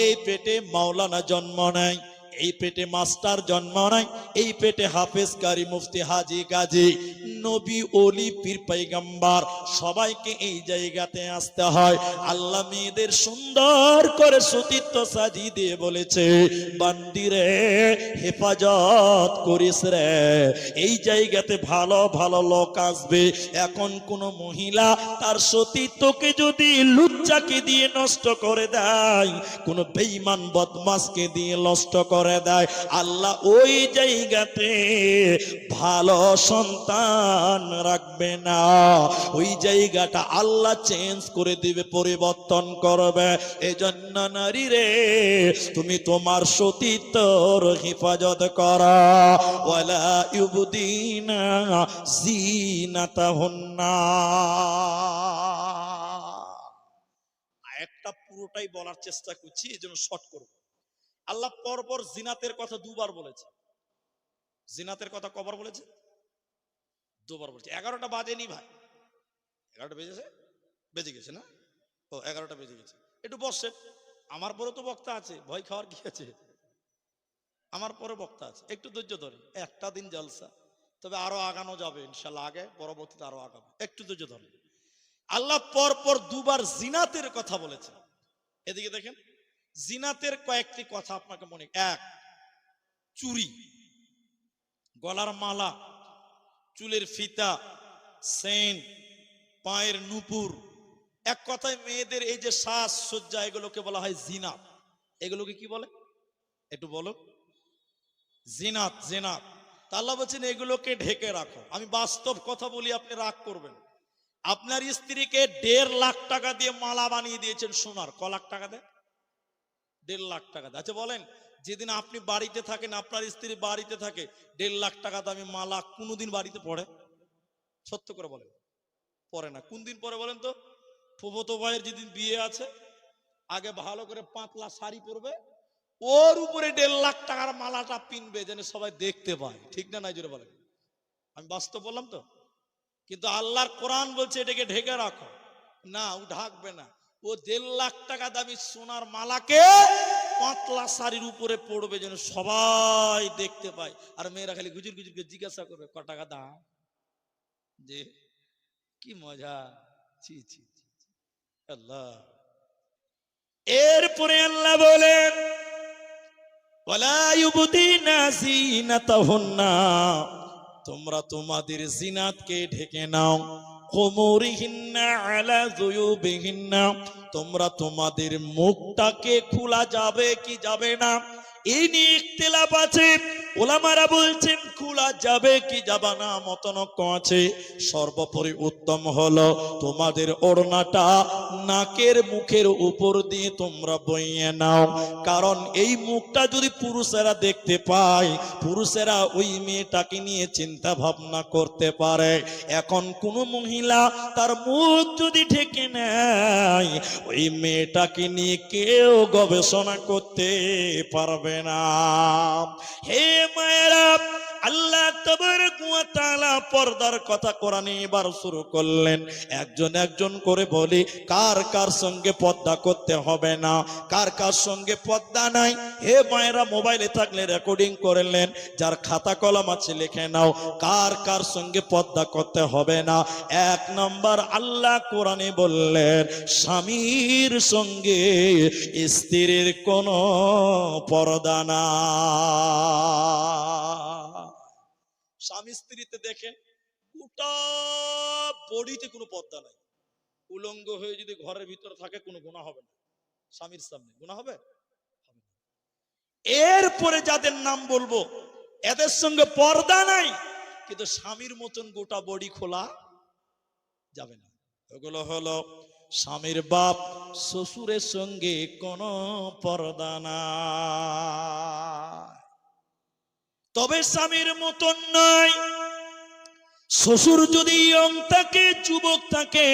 এই পেটে মাওলানা জন্ম নেয়, এই পেটে মাস্টার জন্ম নেয়, এই পেটে হাফেজ, কারি, মুফতি, হাজি, গাজী, নবী, ওলি, পীর, পয়গম্বর সবাইকে এই জায়গাতে আসতে হয়। আল্লাহ মেয়েদের সুন্দর করে সতীত্ব সাজিয়ে দিয়ে বলেছে, বান্দিরে হেফাজত করিস রে, এই জায়গাতে ভালো ভালো লোক আসবে। এখন কোন মহিলা তার সতীত্বকে যদি লুচ্চাকে দিয়ে নষ্ট করে দেয়, কোন বেঈমান বদমাশকে দিয়ে নষ্ট করে দেয়, আল্লাহ ওই জায়গাতে ভালো সন্তান রাখবে না, ওই জায়গাটা আল্লাহ চেঞ্জ করে দিবে, পরিবর্তন করবে। এজন্য নারী রে, তুমি তোমার সতীত্বর হিফাজত করো, ওয়ালা ইউবদিনা জিনাতাহুন্না। একটা পুরোটাই বলার চেষ্টা করছি, এজন্য শর্ট করব। আল্লাহ পরপর জিনাতের কথা দুবার বলেছে। জিনাতের কথা কবার বলেছে? দুবার বলেছে। 11টা বাজেনি ভাই, 11টা বেজেছে, বেজে গেছে না? ও 11টা বেজে গেছে। একটু বসেন, আমার পরে তো বক্তা আছে, ভয় খাওয়ার কি আছে? আমার পরে বক্তা আছে, একটু ধৈর্য ধরে, একটা দিন জলসা, তবে আরো আগানো যাবে ইনশাল্লাহ, আগে পরবর্তীতে আরো আগাবে, একটু ধৈর্য ধরে। আল্লাহ পরপর দুবার জিনাতের কথা বলেছে। এদিকে দেখেন, জিনাতের কয়েকটি কথা আপনাকে মনে, এক, চুরি, গলার মালা, চুলের ফিতা, সেন, পায়ের নুপুর, এক কথায় মেয়েদের এই যে সাজ সজ্জা, এগুলোকে বলা হয় জিনাত। এগুলোকে কি বলে একটু বলো? জিনাত, জিনাত। আল্লাহ বলছেন এগুলোকে ঢেকে রাখো। আমি বাস্তব কথা বলি, আপনি রাগ করবেন। আপনার স্ত্রীকে 1.5 লাখ টাকা দিয়ে মালা বানিয়ে দিয়েছেন সোনার, ক লাখ টাকা দেয়? 1.5 লাখ টাকা দেয়। আচ্ছা বলেন, যেদিন আপনি বাড়িতে থাকেন, আপনার স্ত্রী বাড়িতে থাকে, 1.5 লাখ টাকা দামি মালা কোনোদিন বাড়িতে পড়ে? সত্য করে বলেন, পরে না। কোন দিন পরে বলেন তো? ফুফতো ভাইয়ের যেদিন বিয়ে আছে, আগে ভালো করে পাতলা শাড়ি পরবে, ওর উপরে 1.5 লাখ টাকার মালাটা পিনবে, যেন সবাই দেখতে পায়। ঠিক না? নাই জোরে বলেন। আমি বাস্তব বললাম তো। কিন্তু আল্লাহর কোরআন বলছে এটাকে ঢেকে রাখো না, ও ঢাকবে না। ও 1.5 লাখ টাকা দামি সোনার মালাকে পাতলা শাড়ির উপরে পড়বে, যেন সবাই দেখতে পায়। আর মেয়েরা খালি গুজুর গুজুর করে জিজ্ঞাসা করবে, ক টাকা দাম? যে কি মজা! ছি ছি ছি, আল্লাহ। এরপরে আল্লাহ বলেন, ওয়ালা ইউবদিনা জিনাতাহুন্না, তোমরা তোমাদের জিনাতকে ঢেকে নাও, কুমুরিহিন্না আলা যুয়ুবিহিন্না, তোমরা তোমাদের মুখটাকে খোলা যাবে কি যাবে না, এই নিয়ে ইখতিলাফ আছে। ওলামারা বলছেন খোলা যাবে কি যাবে না, মতনক্য আছে। সর্বোপরি উত্তম হলো তোমাদের ওড়নাটা নাকের মুখের উপর দিয়ে তোমরা বইয়ে নাও, কারণ এই মুখটা যদি পুরুষেরা দেখতে পায়, পুরুষেরা ওই মেয়েটাকে নিয়ে চিন্তা ভাবনা করতে পারে। এখন কোন মহিলা তার মুখ যদি ঢেকে নেয়, ওই মেয়েটাকে নিয়ে কেউ গবেষণা করতে পারবে না। হে মায়েরা, আল্লাহ তাবারক ওয়া তাআলা পর্দার কথা কোরআনে এবার শুরু করলেন। একজন একজন করে বলি, কার কার সঙ্গে পর্দা করতে হবে না, কার কার সঙ্গে পর্দা নাই। হে মায়েরা, মোবাইলে থাকলে রেকর্ডিং করলেন, যার খাতা কলম আছে লিখে নাও, কার কার সঙ্গে পর্দা করতে হবে না। এক নাম্বার, আল্লাহ কোরআনে বললেন স্বামীর সঙ্গে স্ত্রীর কোনো পর্দা না। স্বামী স্ত্রীতে দেখেন গোটা বডিতে কোনো পর্দা নাই, উলঙ্গ হয়ে যদি ঘরের ভিতরে থাকে কোনো গুনাহ হবে না, স্বামীর সামনে গুনাহ হবে। এরপরে যাদের নাম বলবো এদের সঙ্গে পর্দা নাই, কিন্তু স্বামীর মতন গোটা বডি খোলা যাবে না। এগুলো হলো স্বামীর বাপ, শ্বশুরের সঙ্গে কোনো পর্দা নাই। তবে স্বামীর মতন নয়, শ্বশুর যদি ইয়ং থাকে, যুবক থাকে,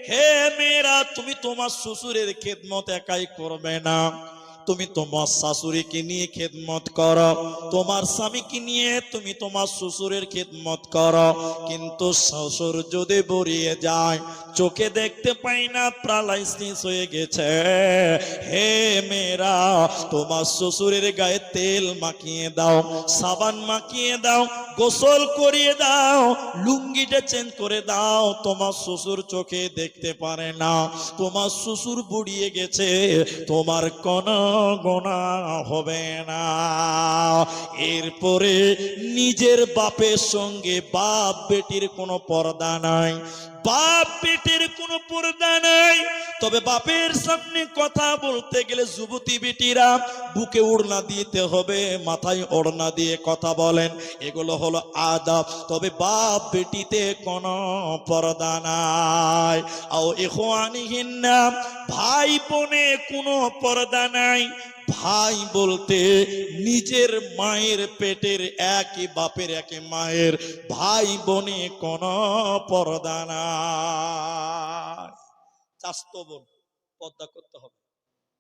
হে মেয়েরা, তুমি তোমার শ্বশুরের খেদমত একাই করবে না, তুমি তোমার শাশুড়িকে নিয়ে খেদমত করো, তোমার স্বামীকে নিয়ে তুমি তোমার শ্বশুরের খেদমত করো। কিন্তু শ্বশুর যদি বড়িয়ে যায়, চোখে দেখতে পাই না, প্যারালাইসিস হয়ে গেছে, হে মেয়েরা, তোমার শ্বশুরের গায়ে তেল মাখিয়ে দাও, সাবান মাখিয়ে দাও, গোসল করিয়ে দাও, লুঙ্গিটা চেঞ্জ করে দাও। তোমার শ্বশুর চোখে দেখতে পারে না, তোমার শ্বশুর বুড়িয়ে গেছে, তোমার কোনো গুনাহ হবে না। এরপরে নিজের বাপের সঙ্গে বাপ বেটির কোনো পর্দা নাই, বাপ বেটির কোনো পর্দা নাই। তবে বাপের সামনে কথা বলতে গেলে যুবতী বেটিরা বুকে ওড়না দিতে হবে, মাথায় ওড়না দিয়ে কথা বলেন, এগুলো হলো আদব। তবে বাপ বেটিতে কোনো পর্দা নাই। আও ইখওয়ানিহিন্না, ভাই বোনে কোনো পর্দা নাই। ভাই বলতে নিজের মায়ের পেটের, একই বাপের একই মায়ের ভাই বোনে কোনো পর্দা নাই। চাচতো বোন পর্দা করতে হবে,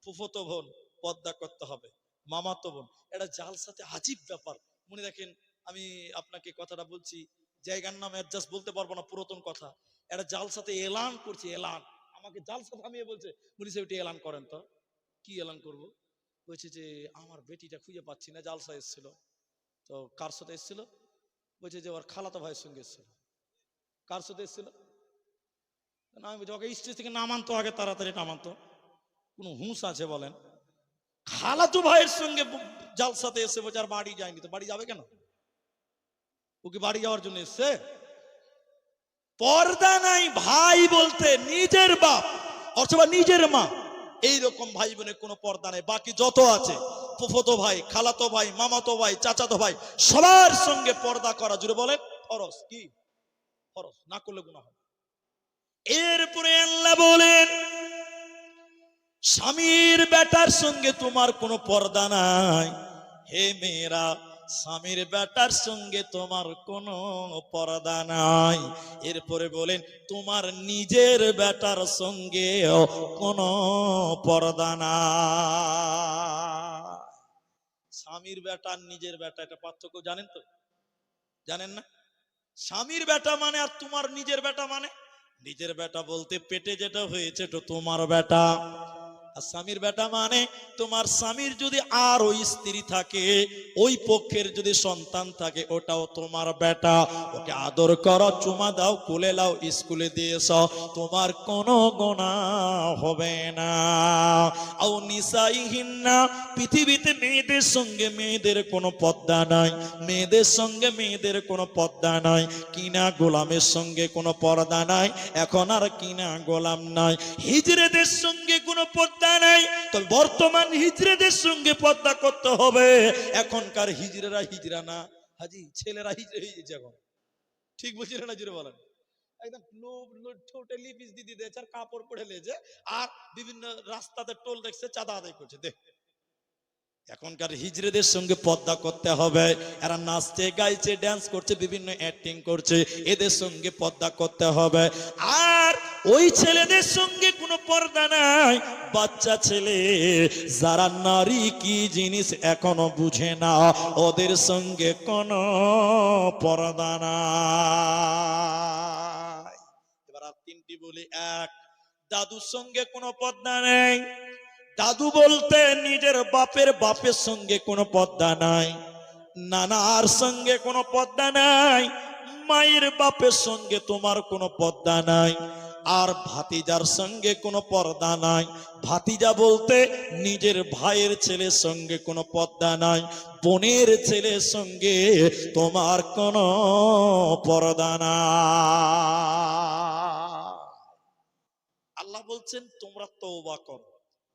ফুফতো বোন পর্দা করতে হবে, মামাতো বোন। এটা জালসাতে আজীব ব্যাপার। মনে রাখেন, আমি আপনাকে কথাটা বলছি, জায়গার নাম অ্যাডজাস্ট বলতে পারবো না, পুরাতন কথা। এটা জালসাতে এলান করছে, এলান। আমাকে জালসা থামিয়ে বলছে, বলিছে ওইটা এলান করেন তো। কি এলান করব? বলছে যে আমার বেটিটা খুঁজে পাচ্ছি না, জালসা এসেছিল। তো কার সাথে এসেছিল? বলছে যে ওর খালাতো ভাইয়ের সঙ্গে এসেছিল। কার সাথে এসেছিল? না, আমি বলছি ওকে স্টেজ থেকে নামানতো, আগে তাড়াতাড়ি নামানতো, কোনো হুঁশ আছে বলেন? খালাতো ভাইয়ের সঙ্গে জালসাতে এসে বলছে আর বাড়ি যায়নি। তো বাড়ি যাবে কেন? ও কি বাড়ি যাওয়ার জন্য এসছে? পর্দা নাই। ভাই বলতে নিজের বাপ অথবা নিজের মা, এইরকম ভাই বোনের কোনো পর্দা নেই। বাকি যত আছে, ফুফতো ভাই, খালাতো ভাই, মামাতো ভাই, চাচাতো ভাই, সবার সঙ্গে পর্দা করা, জুড়ে বলেন ফরজ। কি ফরজ? না করলে গুনাহ হবে। এরপরে আল্লাহ বলেন স্বামীর বেটার সঙ্গে তোমার কোনো পর্দা নাই। হে মেয়েরা, স্বামীর বেটার সঙ্গে তোমার কোনো পর্দা নাই। এরপরে বলেন তোমার নিজের বেটার সঙ্গে কোনো পর্দা নাই। স্বামীর বেটা আর নিজের বেটা, এটা পার্থক্য জানেন তো? জানেন না? স্বামীর বেটা মানে আর তোমার নিজের বেটা মানে, নিজের বেটা বলতে পেটে যেটা হয়েছে তো তোমার বেটা। আর স্বামীর বেটা মানে তোমার স্বামীর যদি আর ওই স্ত্রী থাকে, ওই পক্ষের যদি সন্তান থাকে, ওটাও তোমার বেটা। ওকে আদর করো, চুমা দাও, কোলে লাও, স্কুলে দিয়ে এসো, তোমার কোনো গুনাহ হবে না। আও নিসাইহিন্না, পৃথিবীতে মেয়েদের সঙ্গে মেয়েদের কোনো পর্দা নাই, মেয়েদের সঙ্গে মেয়েদের কোনো পর্দা নাই। কিনা গোলামের সঙ্গে কোনো পর্দা নাই, এখন আর কিনা গোলাম নাই। হিজড়েদের সঙ্গে কোনো পর্দা নাই। তবে বর্তমান হিজড়েদের সঙ্গে পর্দা করতে হবে। এখনকার হিজড়েরা হিজড়া না, হাজি ছেলেরা হিজড়ে হয়ে গেছে এখন। ঠিক বলছিলেন না? জুড়ে বলেন। একদম ঠোঁটে লিপিস দিয়ে দিয়েছে, আর কাপড় পরে লেছে, আর বিভিন্ন রাস্তাতে টোল দেখছে, চাঁদা আদায় করছে। দেখ, এখনকার হিজড়েদের সঙ্গে পর্দা করতে হবে। এরা নাচছে, গাইছে, ড্যান্স করছে, বিভিন্ন অ্যাক্টিং করছে, এদের সঙ্গে পর্দা করতে হবে। আর ওই ছেলেদের সঙ্গে কোনো পর্দা নাই। বাচ্চা ছেলে যারা নারী কি জিনিস এখনো বুঝে না, ওদের সঙ্গে কোনো পর্দা নাই। এবার আর তিনটি বলি। এক, দাদুর সঙ্গে কোনো পর্দা নেই। দাদু বলতে নিজের বাপের সঙ্গে কোনো পর্দা নাই। নানার সঙ্গে কোনো পর্দা নাই। মায়ের বাপের সঙ্গে তোমার কোনো পর্দা নাই। আর ভাতিজার সঙ্গে কোনো পর্দা নাই। ভাতিজা বলতে নিজের ভাইয়ের ছেলের সঙ্গে কোনো পর্দা নাই। বোনের ছেলের সঙ্গে তোমার কোনো পর্দা নাই। আল্লাহ বলছেন তোমরা তওবা করো।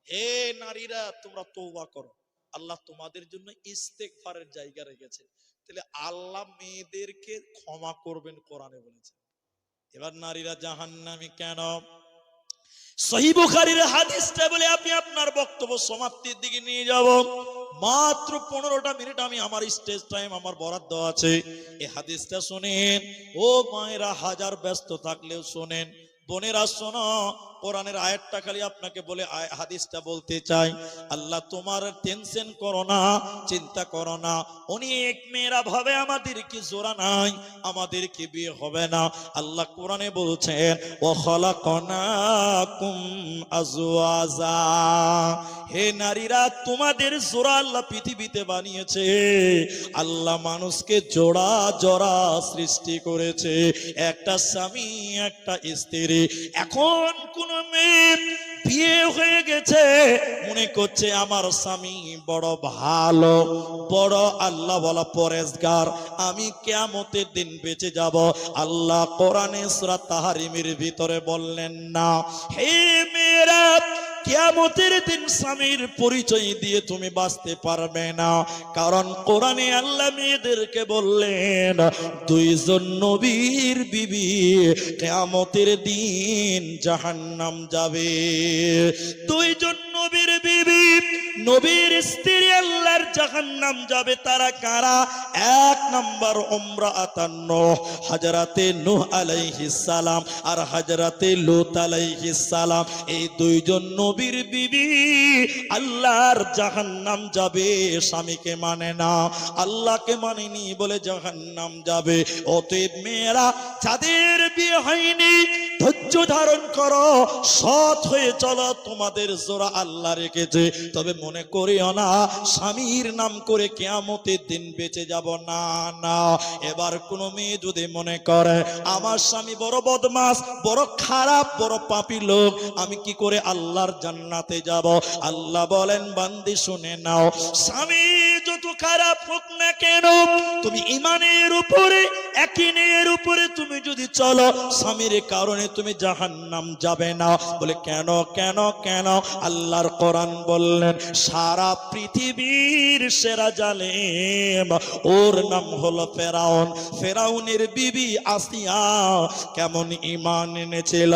হে নারীরা, তোমরা তওবা করো। আল্লাহ তোমাদের জন্য ইস্তেগফারের জায়গা রেখেছে। তাহলে আল্লাহ মেয়েদেরকে ক্ষমা করবেন কোরআনে বলেছে। এবার নারীরা জাহান্নামী কেন? সহিহ বুখারীর হাদিসটা বলে আমি আপনার বক্তব্য সমাপ্তির দিকে নিয়ে যাব। মাত্র 15টা মিনিট আমি আমার স্টেজ টাইম আমার বরাদ্দ আছে। এই হাদিসটা শুনেন। ও মায়েরা হাজার ব্যস্ত থাকলেও শোনেন, বোনেরা শোনো। কোরআনের আয়াতটা খালি আপনাকে বলে হাদিসটা বলতে চাই। আল্লাহ তোমার টেনশন করো না, চিন্তা করো না। অনেক মেয়েরা ভাবে আমাদের কি জোড়া নাই, আমাদের কি বিয়ে হবে না। আল্লাহ কোরআনে বলছেন ও খলাকনাকুম আজওয়াজা। হে নারীরা, তোমাদের জোড়া আল্লাহ পৃথিবীতে বানিয়েছে। আল্লাহ মানুষকে জোড়া জোড়া সৃষ্টি করেছে, একটা স্বামী একটা স্ত্রী। এখন কোন মেয়ে বিয়ে হয়ে গেছে, মনে করছে আমার স্বামী বড় ভালো, বড় আল্লাহ বলা পরেজগার, আমি কিয়ামতের দিন বেঁচে যাব। আল্লাহ কোরআনে সূরা তাহরিমের ভিতরে বললেন না, হে মেয়েরা, কিয়ামতের দিন স্বামীর পরিচয় দিয়ে তুমি বাঁচতে পারবে না। কারণ কোরআনে আল্লাহ মেয়েদেরকে বললেন দুইজন নবীর বিবি কিয়ামতের দিন জাহান্নাম যাবে। দুইজন নবীর বিবি, নবীর স্ত্রী আল্লাহর জাহান্নাম যাবে। তারা কারা? এক নাম্বার উমরাআতান নূহ, হযরতে নূহ আলাইহিস সালাম আর হযরতে লূত আলাইহিস সালাম। এই দুইজন নবীর বিবি আল্লাহর জাহান্নাম যাবে। স্বামীকে মানে না, আল্লাহকে মানেনি বলে জাহান্নাম যাবে। অতএব মেয়েরা যাদের বিয়ে হয়নি, ধৈর্য ধারণ করো, সৎ হয়ে চলো। তোমাদের জোড়া আল্লাহ রেখেছে। তবে মনে করিও না স্বামীর নাম করে কিয়ামতের দিন বেঁচে যাব, না না। এবার কোন মেয়ে যদি মনে করে আমার স্বামী বড় বদমাস, বড় খারাপ, বড় পাপী লোক, আমি কি করে আল্লাহর জান্নাতে যাব? আল্লাহ বলেন বান্দি শুনে নাও, স্বামী যত খারাপ হোক না কেন, তুমি ঈমানের উপরে, ইয়াকিনের উপরে তুমি যদি চলো, স্বামীর কারণে তুমি জাহান্নাম যাবে না। বলে কেন কেন কেন? আল্লাহর কোরআন বললেন সারা পৃথিবীর সেরা জালেম, ওর নাম হলো ফেরাউন। ফেরাউনের বিবি আসিয়া কেমন ঈমান এনেছিল।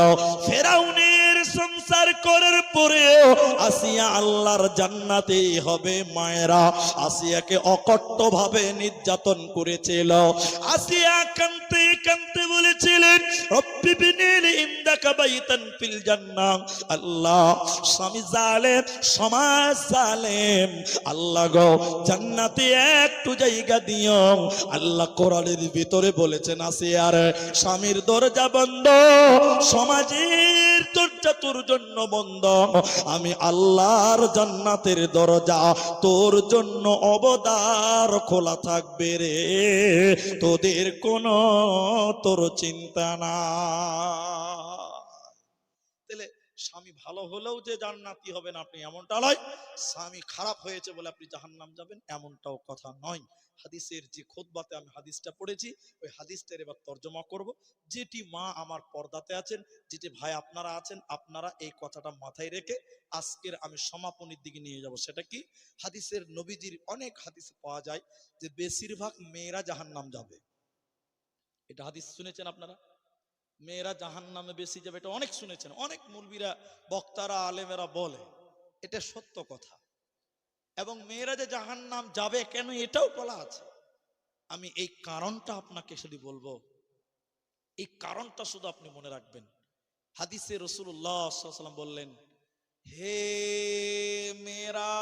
ফেরাউনের সংসার করার পরেও আসিয়া আল্লাহর জান্নাতে হবে। মায়েরা আসিয়াকে অকট্ট ভাবে নির্যাতন করেছিল। আসিয়া কাঁদতে কাঁদতে বলেছিলেন রব্বি বিনিলি ইনদাকা বাইতান ফিল জান্নাহ। আল্লাহ, স্বামী জালেম, সমাজ জালেম, আল্লাহ গো জান্নাতে একটু জায়গা দিও। আল্লাহ কোরআনের ভিতরে বলেছেন আসিয়ার স্বামীর দরজা বন্ধ, সমাজের দরজা তোর জন্য বন্ধ, আমি আল্লাহর জান্নাতের দরজা তোর জন্য অবদার খোলা থাকবে রে, তোদের কোনো তোর চিন্তা না। তাহলে স্বামী ভালো হলেও যে জান্নাতি হবেন আপনি এমনটা নয়, স্বামী খারাপ হয়েছে বলে আপনি জাহান্নাম যাবেন এমনটাও কথা নয়। হাদিসের যে খুতবাতে আমি হাদিসটা পড়েছি, ওই হাদিসটার এবার তর্জমা করব। যেটি মা আমার পর্দাতে আছেন, যেটি ভাই আপনারা আছেন, আপনারা এই কথাটা মাথায় রেখে আজকের আমি সমাপনীর দিকে নিয়ে যাব। সেটা কি? হাদিসের নবীজির অনেক হাদিস পাওয়া যায় যে বেশিরভাগ মেয়েরা জাহান্নাম যাবে। এটা হাদিস শুনেছেন আপনারা? মেয়েরা জাহান্নামে বেশি যাবে, এটা অনেক শুনেছেন, অনেক মুলবিরা, বক্তারা, আলেমেরা বলে। এটা সত্য কথা। এবং মেয়েরা যে জাহান্নাম যাবে কেন এটাও বলা আছে। আমি এই কারণটা আপনাকে শুধু বলবো, এই কারণটা শুধু আপনি মনে রাখবেন। হাদিসে রাসূলুল্লাহ সাল্লাল্লাহু আলাইহি ওয়াসাল্লাম বললেন, হে মেয়েরা,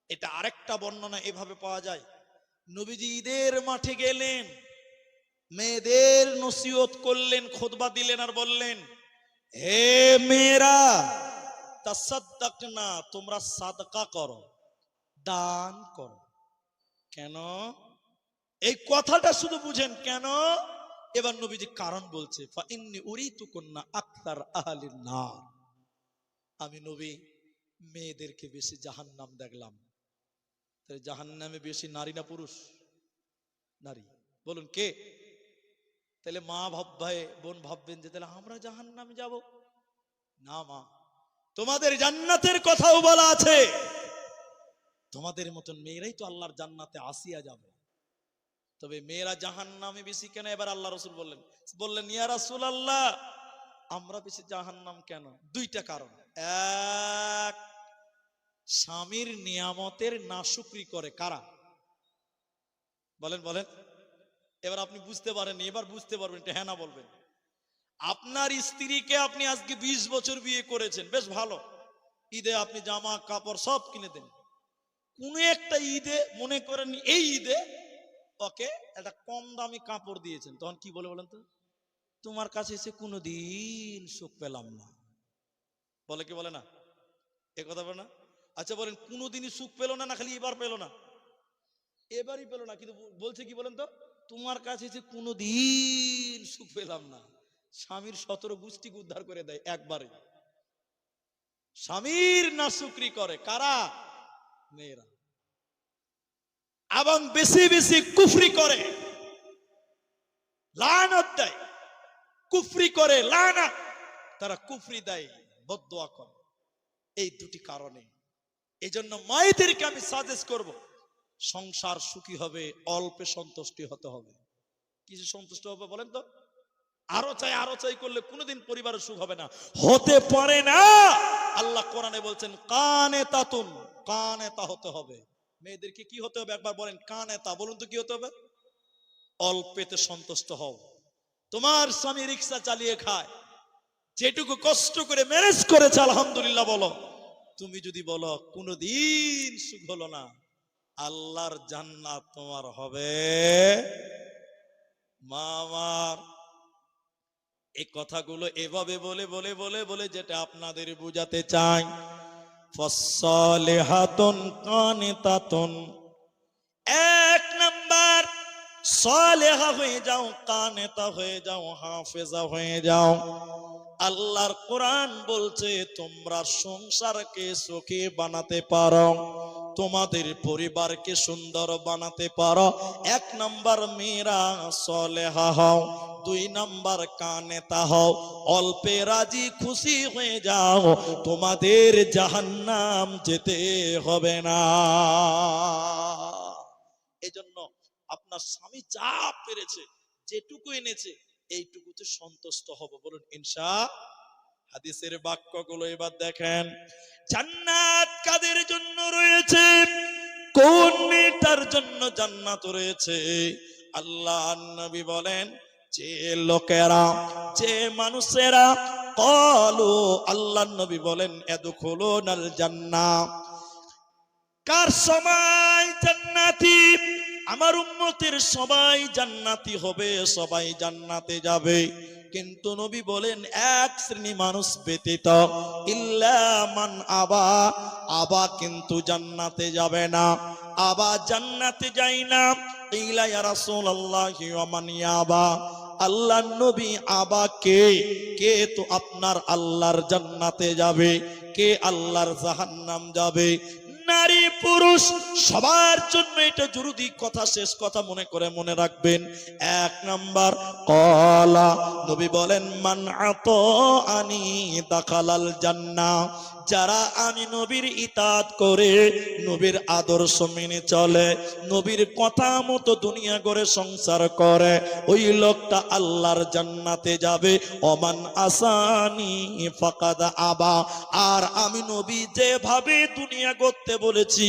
এটা আরেকটা বর্ণনা এভাবে পাওয়া যায়, নবীজি ঈদের মাঠে গেলেন, মেয়েদের নসিহত করলেন, খুতবা দিলেন আর বললেন, হে মেয়েরা, তাসাদ্দাকনা, তোমরা সাদকা করো, দান করো। কেন? এই কথাটা শুধু বুঝেন কেন। এবার নবীজি কারণ বলছে, ফা ইন্নী উরিতুকুন্না আকতার আহলিন নার, আমি নবী মেয়েদেরকে বেশি জাহান্নাম দেখলাম। তাহলে জাহান্নামে বেশি নারী না পুরুষ? নারী। বলুন কে? তাহলে মা ভাববে, বোন ভাববেন যে তাহলে আমরা জাহান্নামে যাব না। মা, তোমাদের জান্নাতের কথাও বলা আছে, তোমাদের মতন মেয়েরাই তো আল্লাহর জান্নাতে আসিয়া যাবে। তবে মেয়েরা জাহান্নামে বেশি কেন? এবার আল্লাহ রাসূল বললেন ইয়া রাসূলুল্লাহ, আমরা বেশি জাহান্নাম কেন? দুইটা কারণ। এক, স্বামীর নিয়ামতের নাশুকরি করে। কারা? বলেন বলেন। এবার আপনি বুঝতে পারেননি, এবার বুঝতে পারবেন, হ্যাঁ না বলবেন। আপনার স্ত্রীকে আপনি আজকে 20 বছর বিয়ে করেছেন, বেশ ভালো, ঈদে আপনি জামা কাপড় সব কিনে দেন। কোন একটা ঈদে মনে করেন এই ঈদে ওকে একটা কম দামি কাপড় দিয়েছেন, তখন কি বলে বলেন তো? তোমার কাছে এসে কোনোদিন সুখ পেলাম না। বলে কি বলে না? এ কথা বলে না? আচ্ছা বলেন, কোনোদিনই সুখ পেল না, না খালি এবার পেল না? এবারই পেল না, কিন্তু বলছে কি বলেন তো? তোমার কাছে এসে কোনোদিন সুখ পেলাম না। স্বামীর 17 গোষ্ঠীকে উদ্ধার করে দেয় একবারে। স্বামীর নাশুকরি করে কারা? মেয়েরা। এবং বেশি বেশি কুফরি করে, লানত দেয়, কুফরি করে, লানত, তারা কুফরি দেয়, বদদোয়া করে। এই দুটি কারণে এজন্য মায়েদেরকে আমি সাজেস্ট করব, সংসার সুখী হবে, অল্পে সন্তুষ্টি হতে হবে। কিছু সন্তুষ্ট হবে বলেন তো? আরো চাই করলে কোনোদিন পরিবারের সুখ হবে না, হতে পারে না। আল্লাহ কোরআনে বলছেন কানেতাতুন, কানেতা হতে হবে। মেয়েদেরকে কি হতে হবে একবার বলেন? কানেতা। বলুন তো কি হতে হবে? অল্পেতে সন্তুষ্ট হও। তোমার স্বামী রিক্সা চালিয়ে খায়, যেটুকু কষ্ট করে ম্যানেজ করেছে আলহামদুলিল্লাহ বলো। তুমি যদি বলো কোনোদিন সুখ হলো না, আল্লাহর জান্নাত তোমার হবে। মা আমার, এই কথাগুলো এভাবে বলে বলে বলে বলে যেটা আপনাদের বুঝাতে চাই, ফাসসালিহাতুন কানিতাতুন, এক নাম্বার সালেহা হয়ে যাও, কানেতা হয়ে যাও, হাফেজা হয়ে যাও। আল্লাহর কোরআন বলছে তোমরা সংসারকে সুখী বানাতে পারো, তোমাদের পরিবারকে সুন্দর বানাতে পারো। এক নাম্বার মেয়েরা সালেহা হও, দুই নাম্বার কানেতা হও, অল্পে রাজি খুশি হয়ে যাও, তোমাদের জাহান্নাম যেতে হবে না। এজন্য আপনার স্বামী যা পেরেছে, যেটুকু এনেছে, এইটুকুতে সন্তুষ্ট হব। বলুন ইনশাআল্লাহ। হাদিসের বাক্যগুলো এবার দেখেন, জান্নাত কাদের জন্য রয়েছে? কোন মেয়েটার জন্য জান্নাত রয়েছে? আল্লাহ নবী বলেন, যে লোকেরা, যে মানুষেরা, ক্বালু, আল্লাহ নবী বলেন, ইয়াদখুলুনাল জান্নাহ, কার সবাই জান্নাতি? আমার উম্মতের সবাই জান্নাতি হবে, সবাই জান্নাতে যাবে। কিন্তু নবী বলেন এক শ্রেণী মানুষ ব্যতীত, ইল্লা মান আবা, আবা কিন্তু জান্নাতে যাবে না। আবা জান্নাতে যায় না। ইলা ইয়া রাসূলুল্লাহি ওয়া মান ইয়াবা, আল্লাহর নবী আবা কে? কে তো আপনার আল্লাহর জান্নাতে যাবে, কে আল্লাহর জাহান্নাম যাবে? নারী পুরুষ সবার জন্য এটা জরুরি কথা। শেষ কথা মনে করে মনে রাখবেন। এক নাম্বার, ক্বালা, নবী বলেন, মান আতাআনি দাখালাল জান্নাহ, যারা আমি নবীর ইতাত করে নবীর আদর্শ মেনে চলে, নবীর কথা মতো দুনিয়া গড়ে সংসার করে, ওই লোকটা আল্লাহর জান্নাতে যাবে। ওমান আসানি ফাকাদ আবা। আর আমি নবী যেভাবে দুনিয়া করতে বলেছি,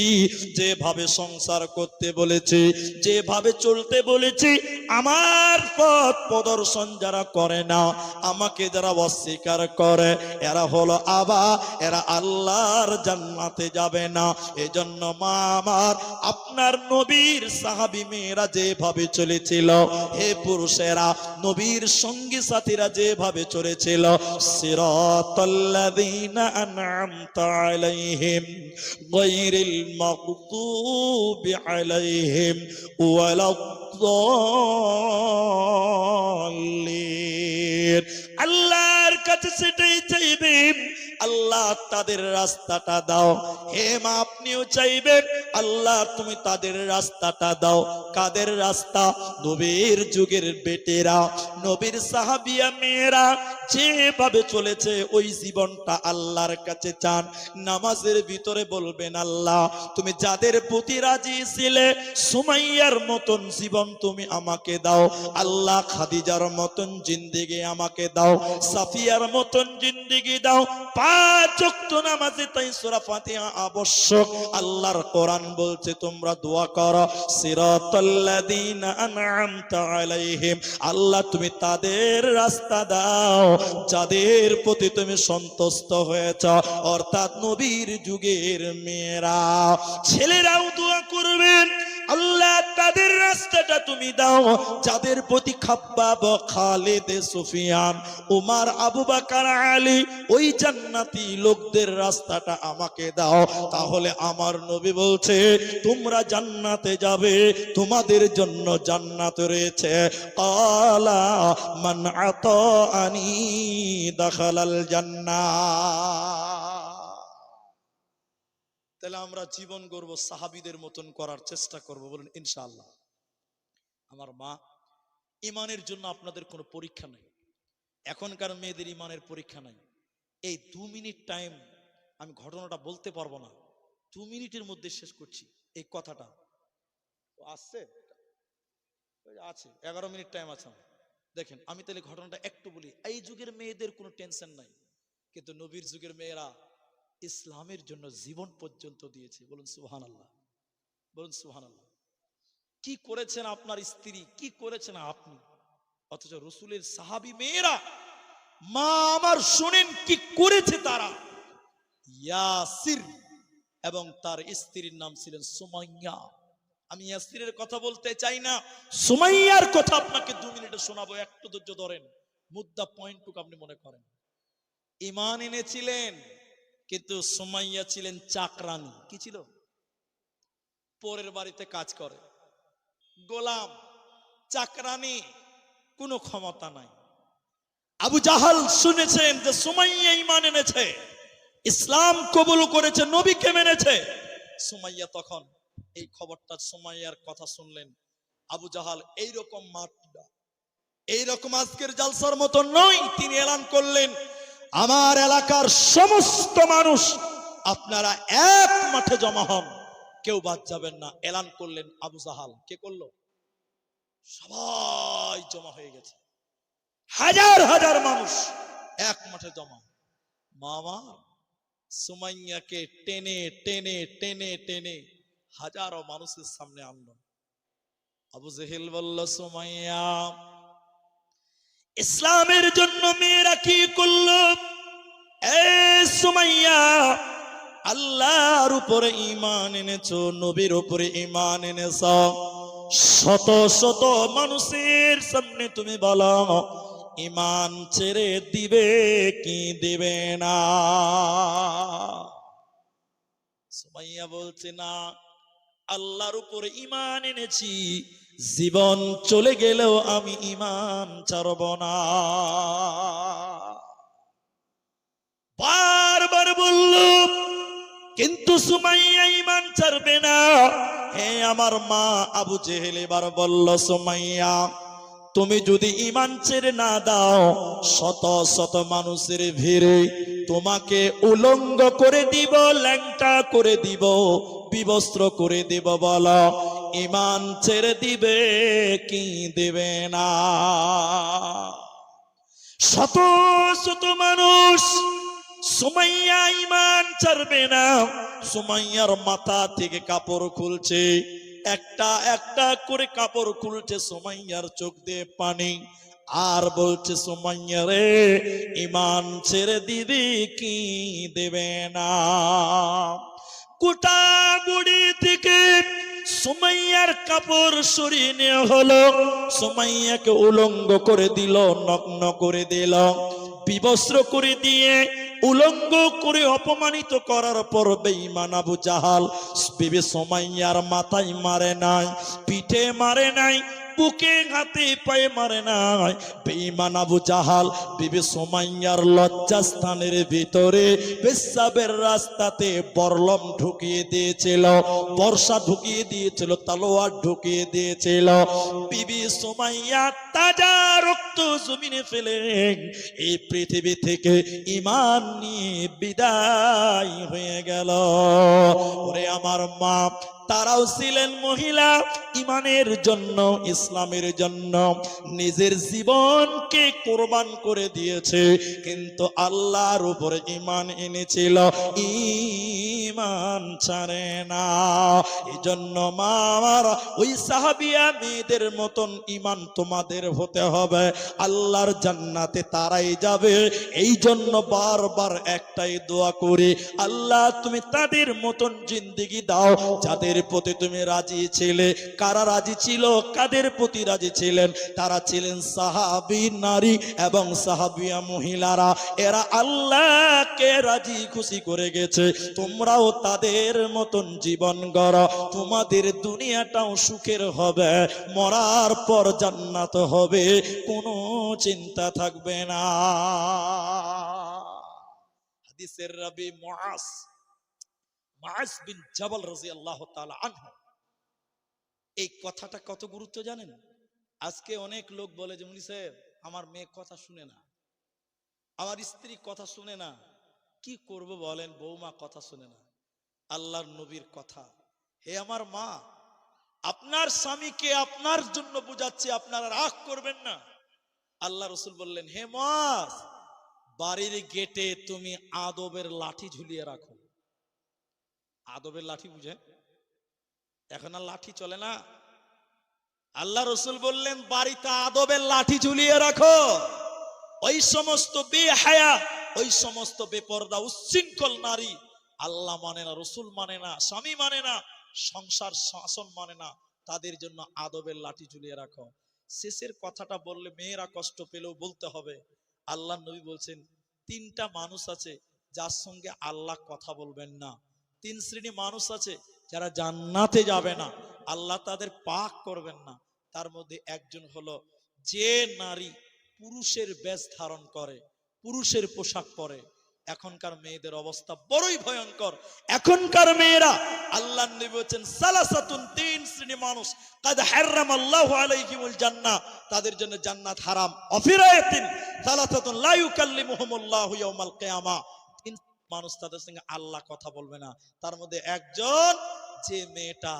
যেভাবে সংসার করতে বলেছি, যেভাবে চলতে বলেছি, আমার পথ প্রদর্শন যারা করে না, আমাকে যারা অস্বীকার করে, এরা হলো আবা, এরা আল্লাহর জান্নাতে যাবে না। এজন্য মা আমার, আপনার নবীর সাহাবী মেয়েরা যেভাবে চলেছিল, হে পুরুষেরা নবীর সঙ্গী সাথীরা যেভাবে চলেছিল, সিরাতাল্লাযীনা আন'আমতা আলাইহিম গায়রিল মাগদুবি আলাইহিম ওয়ালাদ-দাল্লিন। আল্লাহর কাছে সেটাই চাইবেন, আল্লাহ তাদের রাস্তাটা দাও। হে মা, আপনিও চাইবেন, আল্লাহ তুমি তাদের রাস্তাটা দাও। কাদের রাস্তা? নবীর যুগের বেটেরা, নবীর সাহাবিয়া মেয়েরা যেভাবে চলেছে ওই জীবনটা আল্লাহর কাছে চান। নামাজের ভিতরে বলবেন, আল্লাহ তুমি যাদের প্রতি রাজি ছিলে, সুমাইয়ার মতন জীবন তুমি আমাকে দাও। আল্লাহ খাদিজার মতন জিন্দেগি আমাকে দাও, সাফিয়ার মতন জিন্দেগি দাও। 5 ওয়াক্ত নামাজে তাই সূরা ফাতিহা আবশ্যক। আল্লাহর কোরআন বলছে তোমরা দোয়া করো, সিরাতাল্লাযীনা আন'আমতা আলাইহিম। আল্লাহ তুমি তাদের রাস্তা দাও যাদের প্রতি তুমি সন্তুষ্ট হয়েছ, অর্থাৎ নবীর যুগের মেয়েরা। ছেলেরাও দোয়া করবেন, আল্লাহ তাদের রাস্তাটা তুমি দাও যাদের প্রতি খাব্বাব, খালিদ, সুফিয়ান, উমর, আবু বকর, আলী, ওই জান্নাতি লোকদের রাস্তাটা আমাকে দাও। তাহলে আমার নবী বলছে তোমরা জান্নাতে যাবে, তোমাদের জন্য জান্নাত রয়েছে। ক্বালা মান আতাআনি দাখালাল জান্নাহ। তাহলে আমরা জীবন গড়ব সাহাবীদের মতন করার চেষ্টা করব, বলুন ইনশাআল্লাহ। আমার মা, ইমানের জন্য আপনাদের কোনো পরীক্ষা নেই, এখনকার মেয়েদের ইমানের পরীক্ষা নাই। এই 2 মিনিট টাইম আমি ঘটনাটা বলতে পারবো না, 2 মিনিটের মধ্যে শেষ করছি এই কথাটা। আসছে আছে 11 মিনিট টাইম আছে। দেখেন আমি তাহলে ঘটনাটা একটু বলি। এই যুগের মেয়েদের কোনো টেনশন নাই, কিন্তু নবীর যুগের মেয়েরা ইসলামের জন্য জীবন পর্যন্ত দিয়েছে। বলুন সুবহানাল্লাহ, বলুন সুবহানাল্লাহ। কি করেছেন আপনার স্ত্রী, কি করেছেন আপনি, অথচ রাসূলের সাহাবী মেয়েরা, মা আমার শুনেন কি করেছে তারা। ইয়াসির এবং তার স্ত্রীর নাম ছিলেন সুমাইয়া। আমি ইয়াসিরের কথা বলতে চাই না, সুমাইয়ার কথা আপনাকে 2 মিনিটে শোনাবো, একটু ধৈর্য ধরেন, মুদ্দা পয়েন্টটুকু আপনি মনে করেন। ঈমান এনেছিলেন, কিন্তু সুমাইয়া ছিলেন চাকরানী। কি ছিল? পরের বাড়িতে কাজ করে, গোলাম, চাকরানী, কোনো ক্ষমতা নাই। আবু জাহাল শুনেছেন যে সুমাইয়া ঈমান এনেছে, ইসলাম কবুল করেছে, নবীকে মেনেছে। সুমাইয়া তখন এই খবরটা, সুমাইয়ার কথা শুনলেন। আবু জাহাল এইরকম মাঠটা, এইরকম আজকের জালসার মতো নয়, তিনি এলান করলেন আমার এলাকার সমস্ত মানুষ আপনারা এক মাঠে জমা হন, কেউ বাদ যাবেন না। এলান করলেন আবু জাহাল। কে করলো? সবাই জমা হয়ে গেছে, হাজার হাজার মানুষ এক মাঠে জমা। মামা সুমাইয়াকে টেনে টেনে টেনে টেনে হাজারো মানুষের সামনে আনলো। আবু জেহেল বলল, সুমাইয়া ইসলামের জন্য মেয়েরা কি করলো? এ সুমাইয়া, আল্লাহর উপরে ঈমান এনেছো, নবীর উপরে ঈমান এনেছো, শত শত মানুষের সামনে তুমি বলো ঈমান ছেড়ে দিবে কি দিবে না? সুমাইয়া বলছে, না, আল্লাহর উপরে ঈমান এনেছি, জীবন চলে গেলেও আমি ঈমান ছাড়ব না। বারবার বলল, কিন্তু সুমাইয়া ঈমান ছাড়বে না। হে আমার মা, আবু জেহেল এবার বলল, সুমাইয়া তুমি যদি ঈমান ছেড়ে না দাও, শত শত মানুষের ভিড়ে তোমাকে উলঙ্গ করে দিব, ল্যাংটা করে দিব, বিবস্ত্র করে দিব। বলো, ঈমান ছেড়ে দিবে কি দেবে না? শত শত মানুষ, সুমাইয়া ঈমান ছাড়বে না। সুমাইয়ার মাথা থেকে কাপড় খুলছে, একটা একটা করে কাপড় খুলছে, সুমাইয়ার চোখ দিয়ে পানি, আর বলছে, সুমাইয়া রে, ঈমান ছেড়ে দিবি কি দেবে না? গোটা বুড়ি থেকে সুমাইয়ার কাপড় সরিয়ে নেওয়া হলো, সুমাইয়াকে উলঙ্গ করে দিল, নগ্ন করে দিল, বিবস্ত্র করে দিয়ে উলঙ্গ করে অপমানিত করার পর বেঈমান আবু জাহাল বিবি সুমাইয়ার মাথায় মারে নাই, পিঠে মারে নাই, বুকে হাতে পায়ে মারে নাই। বেঈমান আবু জাহাল বিবি সুমাইয়ার লজ্জাস্থানের ভিতরে পেশাবের রাস্তাতে বরলম ঢুকিয়ে দিয়েছিল, বর্ষা ঢুকিয়ে দিয়েছিল, তলোয়ার ঢুকিয়ে দিয়েছিল। বিবি সুমাইয়া তাজা রক্ত জমিনে ফেলে এই পৃথিবী থেকে ঈমান নিয়ে বিদায় হয়ে গেল। ওরে আমার মা, তারাও ছিলেন মহিলা, ঈমানের জন্য, ইসলামের জন্য নিজের জীবনকে কোরবান করে দিয়েছে, কিন্তু আল্লাহর উপরে ঈমান এনেছিল, ঈমান ছাড়ে না। এজন্য মা আমার, ওই সাহাবিয়া মেয়েদের মতন ঈমান তোমাদের হতে হবে, আল্লাহর জান্নাতে তারাই যাবে। এই জন্য বারবার একটাই দোয়া করি, আল্লাহ তুমি তাদের মতন জিন্দেগি দাও যাদের প্রতি তুমি রাজি ছিলে। কারা রাজি ছিল, কাদের প্রতি রাজি ছিলেন? তারা ছিলেন সাহাবী নারী এবং সাহাবিয়া মহিলারা। এরা আল্লাহকে রাজি খুশি করে গেছে। তোমরাও তাদের মতন জীবন গড়ো, তোমাদের দুনিয়াটাও সুখের হবে, মরার পর জান্নাত হবে, কোনো চিন্তা থাকবে না। হাদিসের রাবি মুআজ বিন জাবাল রাদিয়াল্লাহু তাআলা আনহু, এই কথাটা কত গুরুত্ব জানেন? আজকে অনেক লোক বলে যে মুনি সাহেব, আমার মেয়ে কথা শুনে না, আমার স্ত্রী কথা শুনে না, কি করব বলেন? বৌমা কথা শুনে না। আল্লাহর নবীর কথা, হে আমার মা, আপনার স্বামীকে আপনার জন্য বুঝাচ্ছে, আপনারা রাগ করবেন না। আল্লাহ রাসূল বললেন, হে মুআজ, বাড়ির গেটে তুমি আদবের লাঠি ঝুলিয়ে রাখো। আদবের লাঠি বুঝে? এখন আর লাঠি চলে না। আল্লাহ রাসূল বললেন, বাড়িতে আদবের লাঠি ঝুলিয়ে রাখো। ওই সমস্ত বেহায়া, ওই সমস্ত বেপরদা উচ্ছৃঙ্খল নারী, আল্লাহ মানে না, রাসূল মানে না, স্বামী মানে না, সংসার শাসন মানে না, তাদের জন্য আদবের লাঠি ঝুলিয়ে রাখো। শেষের কথাটা বললে মেয়েরা কষ্ট পেলেও বলতে হবে। আল্লাহ নবী বলছেন, তিনটা মানুষ আছে যার সঙ্গে আল্লাহ কথা বলবেন না। তিন শ্রেণী মানুষ আছে যারা জান্নাতে যাবে না, আল্লাহ তাদের পাক করবেন না। তার মধ্যে একজন হলো যে নারী পুরুষের বেশ ধারণ করে, পুরুষের পোশাক পরে। এখনকার মেয়েদের অবস্থা বড়ই ভয়ঙ্কর। এখনকার মেয়েরা, আল্লাহ নবী বলেছেন, সালাসাতুন, তিন শ্রেণী মানুষ, কাদ হারামাল্লাহু আলাইহিমুল জান্নাহ, তাদের জন্য জান্নাত হারাম। অফিরায়াতিন সালাসাতুন লা ইউকাল্লিমুহুমুল্লাহু ইয়াউমাল কিয়ামাহ, তিন মানুষ, তাদের সঙ্গে আল্লাহ কথা বলবে না। তার মধ্যে একজন, যে মেয়েটা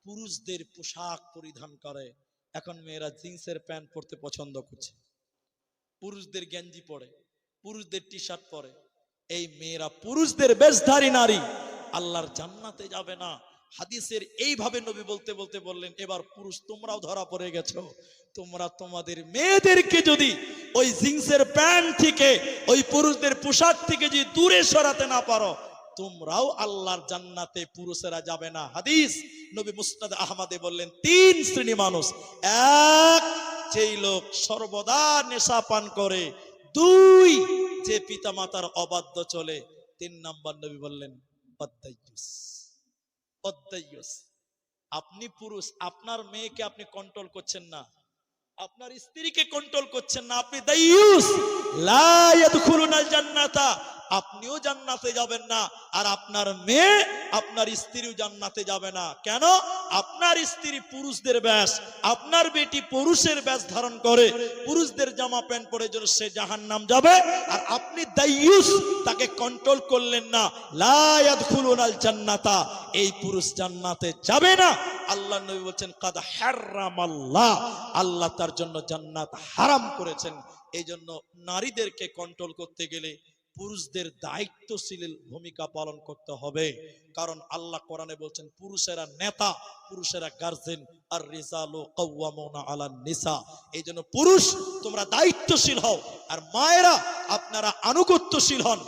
পুরুষদের পোশাক পরিধান করে। এখন মেয়েরা জিন্সের প্যান্ট পরতে পছন্দ করছে, পুরুষদের গেঞ্জি পরে, পুরুষদের টি শার্ট পরে। এই মেয়েরা পুরুষদের বেশধারী নারী, আল্লাহর জান্নাতে যাবে না। হাদিসের এইভাবে নবী বলতে বলতে বললেন, এবার পুরুষ তোমরাও ধরা পড়ে গেছো। তোমরা তোমাদের মেয়েদেরকে যদি ওই জিন্সের প্যান্ট থেকে, ওই পুরুষদের পোশাক থেকে যদি দূরে সরাতে না পারো, তোমরাও আল্লাহর জান্নাতে পুরুষেরা যাবে না। হাদিস নবী মুসনাদ আহমদে বললেন, তিন শ্রেণী মানুষ। এক, যেই লোক সর্বদা নেশা পান করে। দুই, যে পিতা মাতার অবাধ্য চলে। তিন নাম্বার নবী বললেন, অদ্দাইয়ুস। অদ্দাইয়ুস। আপনি পুরুষ, আপনার মেয়েকে আপনি কন্ট্রোল করছেন না, আপনার স্ত্রীকে কন্ট্রোল করছেন না, আপনি দাইয়ুস। লা ইয়াদখুলুনাল জান্নাতা, আপনিও জান্নাতে যাবেন না, আর আপনার মেয়ে আপনার স্ত্রীও জান্নাতে যাবে না। কেন? আপনার স্ত্রী পুরুষদের বেশ, আপনার বেটি পুরুষের বেশ ধারণ করে, পুরুষদের জামা প্যান্ট পরে যেন সে জাহান্নাম যাবে। আর আপনি দাইয়ুস, তাকে কন্ট্রোল করলেন না, লা ইয়াদখুলুনাল জান্নাতা, এই পুরুষ জান্নাতে যাবে না। আল্লাহ নবী বলছেন কাদ হারামাল্লাহ, আল্লাহ তার জন্য জান্নাত হারাম করেছেন। এই জন্য নারীদেরকে কন্ট্রোল করতে গেলে পুরুষদের দায়িত্বশীল ভূমিকা পালন করতে হবে। কারণ আল্লাহ কোরআনে বলছেন পুরুষেরা নেতা, পুরুষেরা গার্জেন, আর রিজালু কাওয়ামুনা আলান নিসা। এই জন্য পুরুষ তোমরা দায়িত্বশীল হও, আর মায়েরা আপনারা আনুগত্যশীল হন।